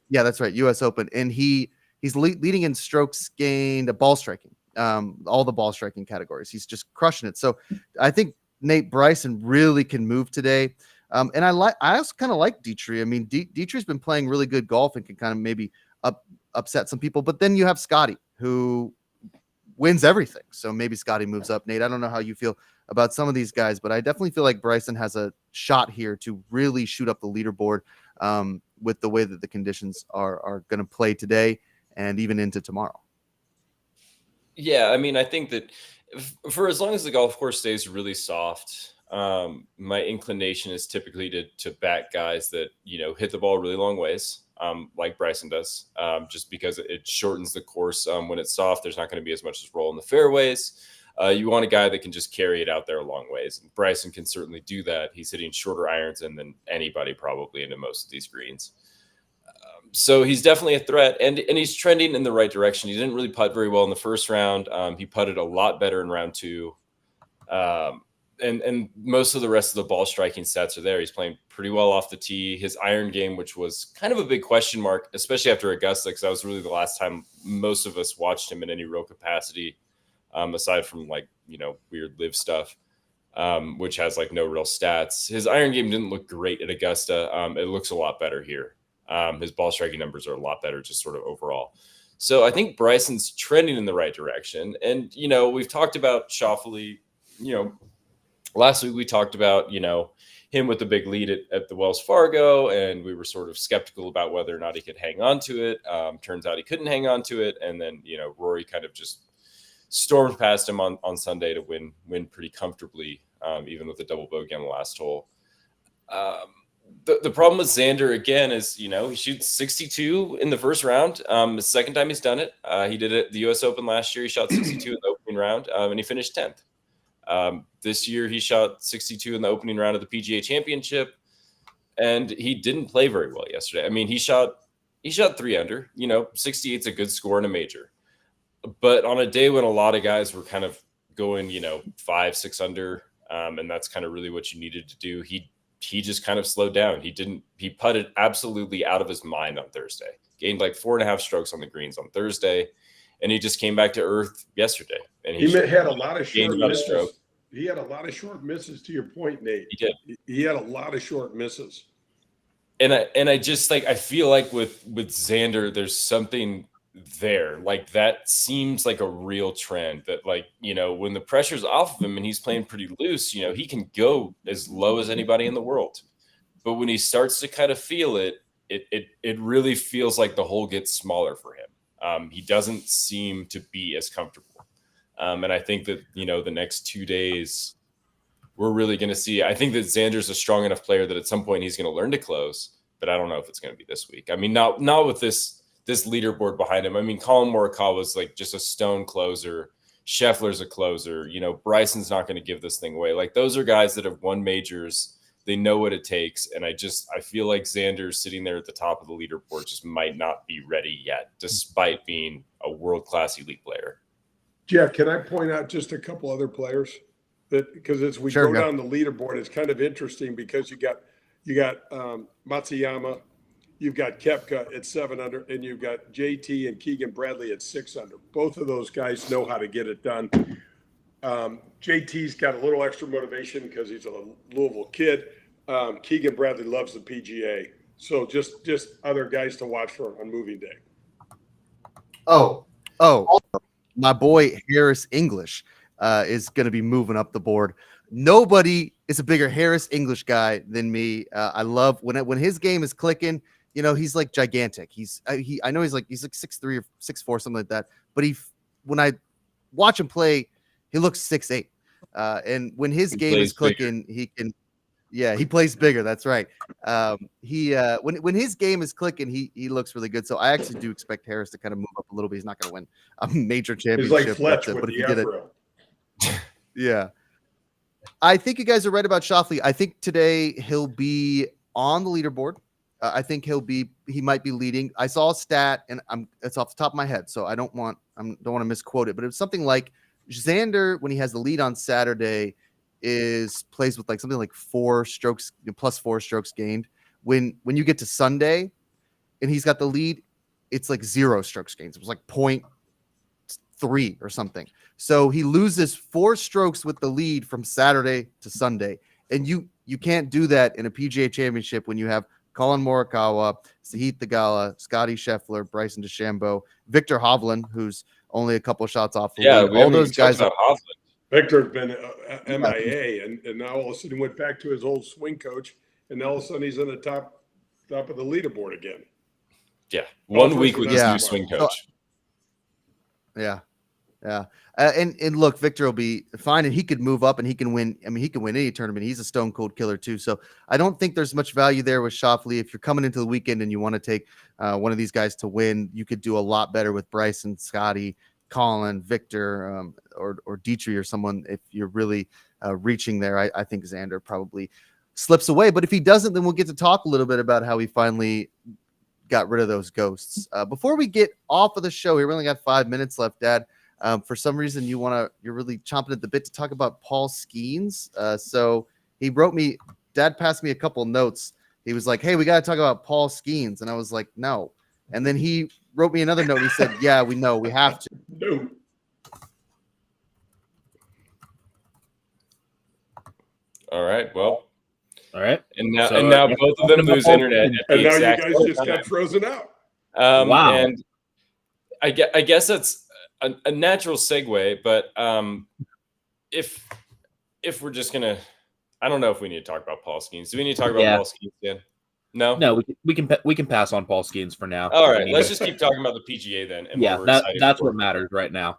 Yeah, that's right. US Open. And he's leading in strokes gained, ball striking, all the ball striking categories. He's just crushing it. So I think Nate Bryson really can move today. And I also kind of like Dietrich. I mean, Dietrich's been playing really good golf and can kind of maybe upset some people. But then you have Scotty, who wins everything. So maybe Scotty moves up. Nate, I don't know how you feel about some of these guys, but I definitely feel like Bryson has a shot here to really shoot up the leaderboard with the way that the conditions are going to play today and even into tomorrow. Yeah, I mean, I think that for as long as the golf course stays really soft, my inclination is typically to back guys that, hit the ball really long ways, like Bryson does, just because it shortens the course. When it's soft, there's not going to be as much as roll in the fairways. You want a guy that can just carry it out there a long ways. And Bryson can certainly do that. He's hitting shorter irons than anybody probably into most of these greens. So he's definitely a threat, and he's trending in the right direction. He didn't really putt very well in the first round. He putted a lot better in round 2. And most of the rest of the ball striking stats are there. He's playing pretty well off the tee. His iron game, which was kind of a big question mark, especially after Augusta, because that was really the last time most of us watched him in any real capacity, aside from weird live stuff, which has no real stats. His iron game didn't look great at Augusta. It looks a lot better here. His ball striking numbers are a lot better, just sort of overall. So I think Bryson's trending in the right direction. And, we've talked about Schauffele, last week we talked about, him with the big lead at the Wells Fargo, and we were sort of skeptical about whether or not he could hang on to it. Turns out he couldn't hang on to it. And then, Rory kind of just stormed past him on Sunday to win pretty comfortably, even with a double bogey on the last hole. The problem with Xander, again, is, he shoots 62 in the first round. The second time he's done it. He did it at the US Open last year. He shot 62 in the opening round, and he finished 10th. This year, he shot 62 in the opening round of the PGA Championship, and he didn't play very well yesterday. I mean, he shot 3 under. 68 is a good score in a major. But on a day when a lot of guys were kind of going, 5, 6 under, and that's kind of really what you needed to do, he just kind of slowed down. He putted absolutely out of his mind on Thursday, gained 4.5 strokes on the greens on Thursday, and he just came back to earth yesterday. And he had a lot of short misses. Stroke. He had a lot of short misses, to your point, Nate. He did. He had a lot of short misses. And I just I feel like with Xander, there's something there. That seems like a real trend that when the pressure's off of him and he's playing pretty loose, he can go as low as anybody in the world. But when he starts to kind of feel it really feels like the hole gets smaller for him. He doesn't seem to be as comfortable. And I think that, the next 2 days we're really going to see. I think that Xander's a strong enough player that at some point he's going to learn to close, but I don't know if it's going to be this week. I mean, not with this leaderboard behind him. I mean, Colin Morikawa was just a stone closer. Scheffler's a closer. Bryson's not going to give this thing away. Those are guys that have won majors. They know what it takes. And I feel like Xander's sitting there at the top of the leaderboard just might not be ready yet, despite being a world-class elite player. Jeff, can I point out just a couple other players because as we go down the leaderboard, it's kind of interesting because you got Matsuyama, you've got Koepka at 7 under, and you've got JT and Keegan Bradley at 6 under. Both of those guys know how to get it done. JT's got a little extra motivation because he's a Louisville kid. Keegan Bradley loves the PGA. So just other guys to watch for on moving day. Oh, my boy Harris English is going to be moving up the board. Nobody is a bigger Harris English guy than me. I love when his game is clicking. He's gigantic. I know he's 6'3" or 6'4", something like that. But when I watch him play, he looks 6'8". And when his game is clicking, he can. Yeah, he plays bigger. That's right. He when his game is clicking, he looks really good. So I actually do expect Harris to kind of move up a little bit. He's not going to win a major He's championship, like Fletch but with if the he did it, afro. yeah. I think you guys are right about Shoffley. I think today he'll be on the leaderboard. I think he might be leading. I saw a stat, and it's off the top of my head, so I don't want to misquote it, but it was something like Xander, when he has the lead on Saturday, plays with like something like 4 strokes plus 4 strokes gained. When you get to Sunday and he's got the lead, it's like 0 strokes gained. It was like 0.3 or something. So he loses 4 strokes with the lead from Saturday to Sunday. And you can't do that in a PGA championship when you have Colin Morikawa, Sahith Theegala, Scotty Scheffler, Bryson DeChambeau, Victor Hovland, who's only a couple shots off the lead. All those guys about Hovland. Victor's been MIA, and now all of a sudden he went back to his old swing coach, and now all of a sudden he's on the top of the leaderboard again. Yeah, 1 week with his new swing coach. Yeah. And look, Victor will be fine, and he could move up, and he can win. I mean, he can win any tournament. He's a stone cold killer too. So I don't think there's much value there with Shoffley. If you're coming into the weekend and you want to take one of these guys to win, you could do a lot better with Bryson, Scotty, Colin, Victor, or Dietrich or someone. If you're really reaching there, I think Xander probably slips away. But if he doesn't, then we'll get to talk a little bit about how he finally got rid of those ghosts. Before we get off of the show here, we only got 5 minutes left, Dad. For some reason, you're really chomping at the bit to talk about Paul Skeens. So he wrote me, Dad passed me a couple notes. He was like, "Hey, we got to talk about Paul Skeens." And I was like, "No." And then he wrote me another note. He said, "Yeah, we know, we have to." No. All right. Well. All right. And now both of them lose internet. And now you guys just got frozen out. Wow. And I guess that's a natural segue, but if we're just gonna, I don't know if we need to talk about Paul Skeens. Do we need to talk about Paul Skeens again? No, we can pass on Paul Skeens for now. All right, let's just keep talking about the PGA then. And that's what matters right now.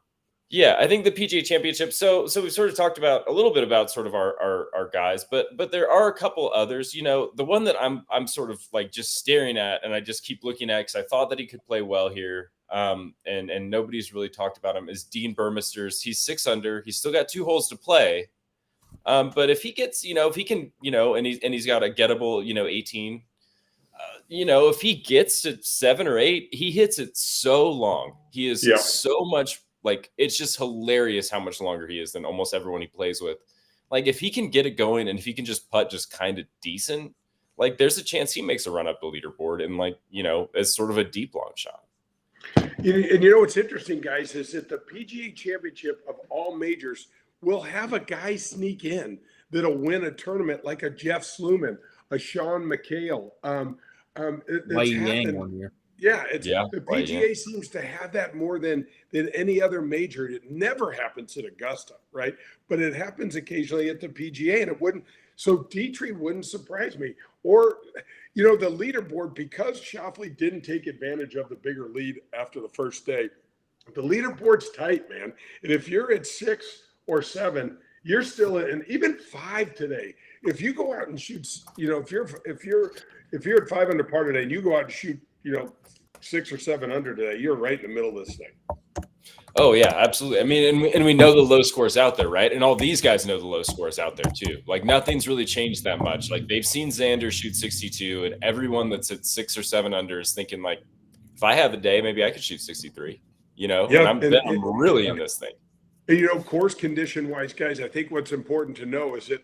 Yeah, I think the PGA Championship. So we sort of talked about a little bit about sort of our guys, but there are a couple others. You know, the one that I'm sort of like just staring at, and I just keep looking at because I thought that he could play well here. And nobody's really talked about him is Dean Burmisters. He's 6 under. He's still got 2 holes to play. But if he gets, if he can, and he's got a gettable, 18. If he gets to 7 or 8, he hits it so long. He is so much. Like, it's just hilarious how much longer he is than almost everyone he plays with. Like, if he can get it going and if he can just putt just kind of decent, like, there's a chance he makes a run up the leaderboard and, like, as sort of a deep long shot. And what's interesting, guys, is that the PGA Championship of all majors will have a guy sneak in that'll win a tournament like a Jeff Sluman, a Sean McHale. Wai Yang 1 year. Yeah, the PGA seems to have that more than any other major. It never happens at Augusta, right? But it happens occasionally at the PGA, and it wouldn't. So Dietrich wouldn't surprise me. Or, the leaderboard, because Shoffley didn't take advantage of the bigger lead after the first day, the leaderboard's tight, man. And if you're at 6 or 7, you're still in, and even 5 today. If you go out and shoot, if you're at 5 under par today, and you go out and shoot, 6 or 7 under today, you're right in the middle of this thing. Oh yeah, absolutely. I mean, and we know the low scores out there, right? And all these guys know the low scores out there too. Like, nothing's really changed that much. Like, they've seen Xander shoot 62, and everyone that's at 6 or 7 under is thinking, like, if I have a day, maybe I could shoot 63. And I'm really in this thing. And, course condition wise, guys, I think what's important to know is that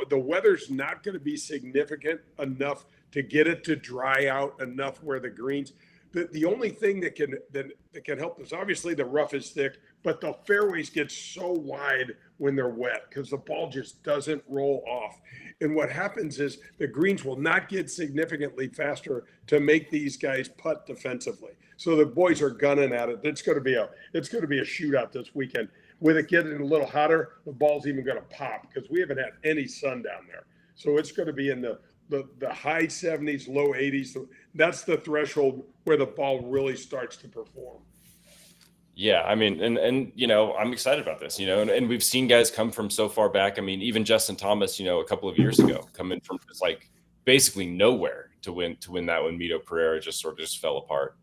the weather's not going to be significant enough to get it to dry out enough where the greens. The only thing that can help is obviously the rough is thick, but the fairways get so wide when they're wet because the ball just doesn't roll off. And what happens is the greens will not get significantly faster to make these guys putt defensively. So the boys are gunning at it. It's going to be a shootout this weekend. With it getting a little hotter, the ball's even going to pop because we haven't had any sun down there. So it's going to be in the high 70s, low 80s. That's the threshold where the ball really starts to perform. Yeah, I mean, and I'm excited about this, and we've seen guys come from so far back. I mean, even Justin Thomas, a couple of years ago, come in from just like basically nowhere to win that when Mito Pereira just fell apart.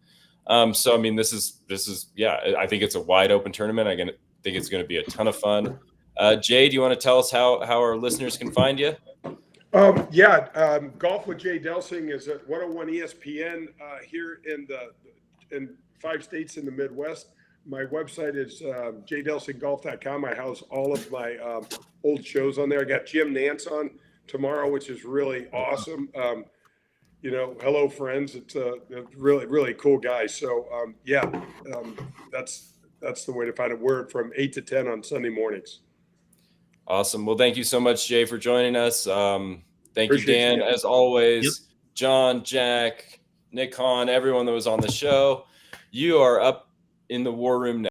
So I mean, this is yeah, I think it's a wide open tournament. I think it's going to be a ton of fun. Jay, do you want to tell us how our listeners can find you? Golf with Jay Delsing is at 101 ESPN here in 5 states in the Midwest. My website is jdelsinggolf.com. I house all of my old shows on there. I got Jim Nance on tomorrow, which is really awesome. Hello friends. It's a really, really cool guy. So that's the way to find a word from 8 to 10 on Sunday mornings. Awesome. Well, thank you so much, Jay, for joining us. Thank you, Dan, you. as always. Yep. John, Jack, Nick Hahn, everyone that was on the show. You are up in the war room now.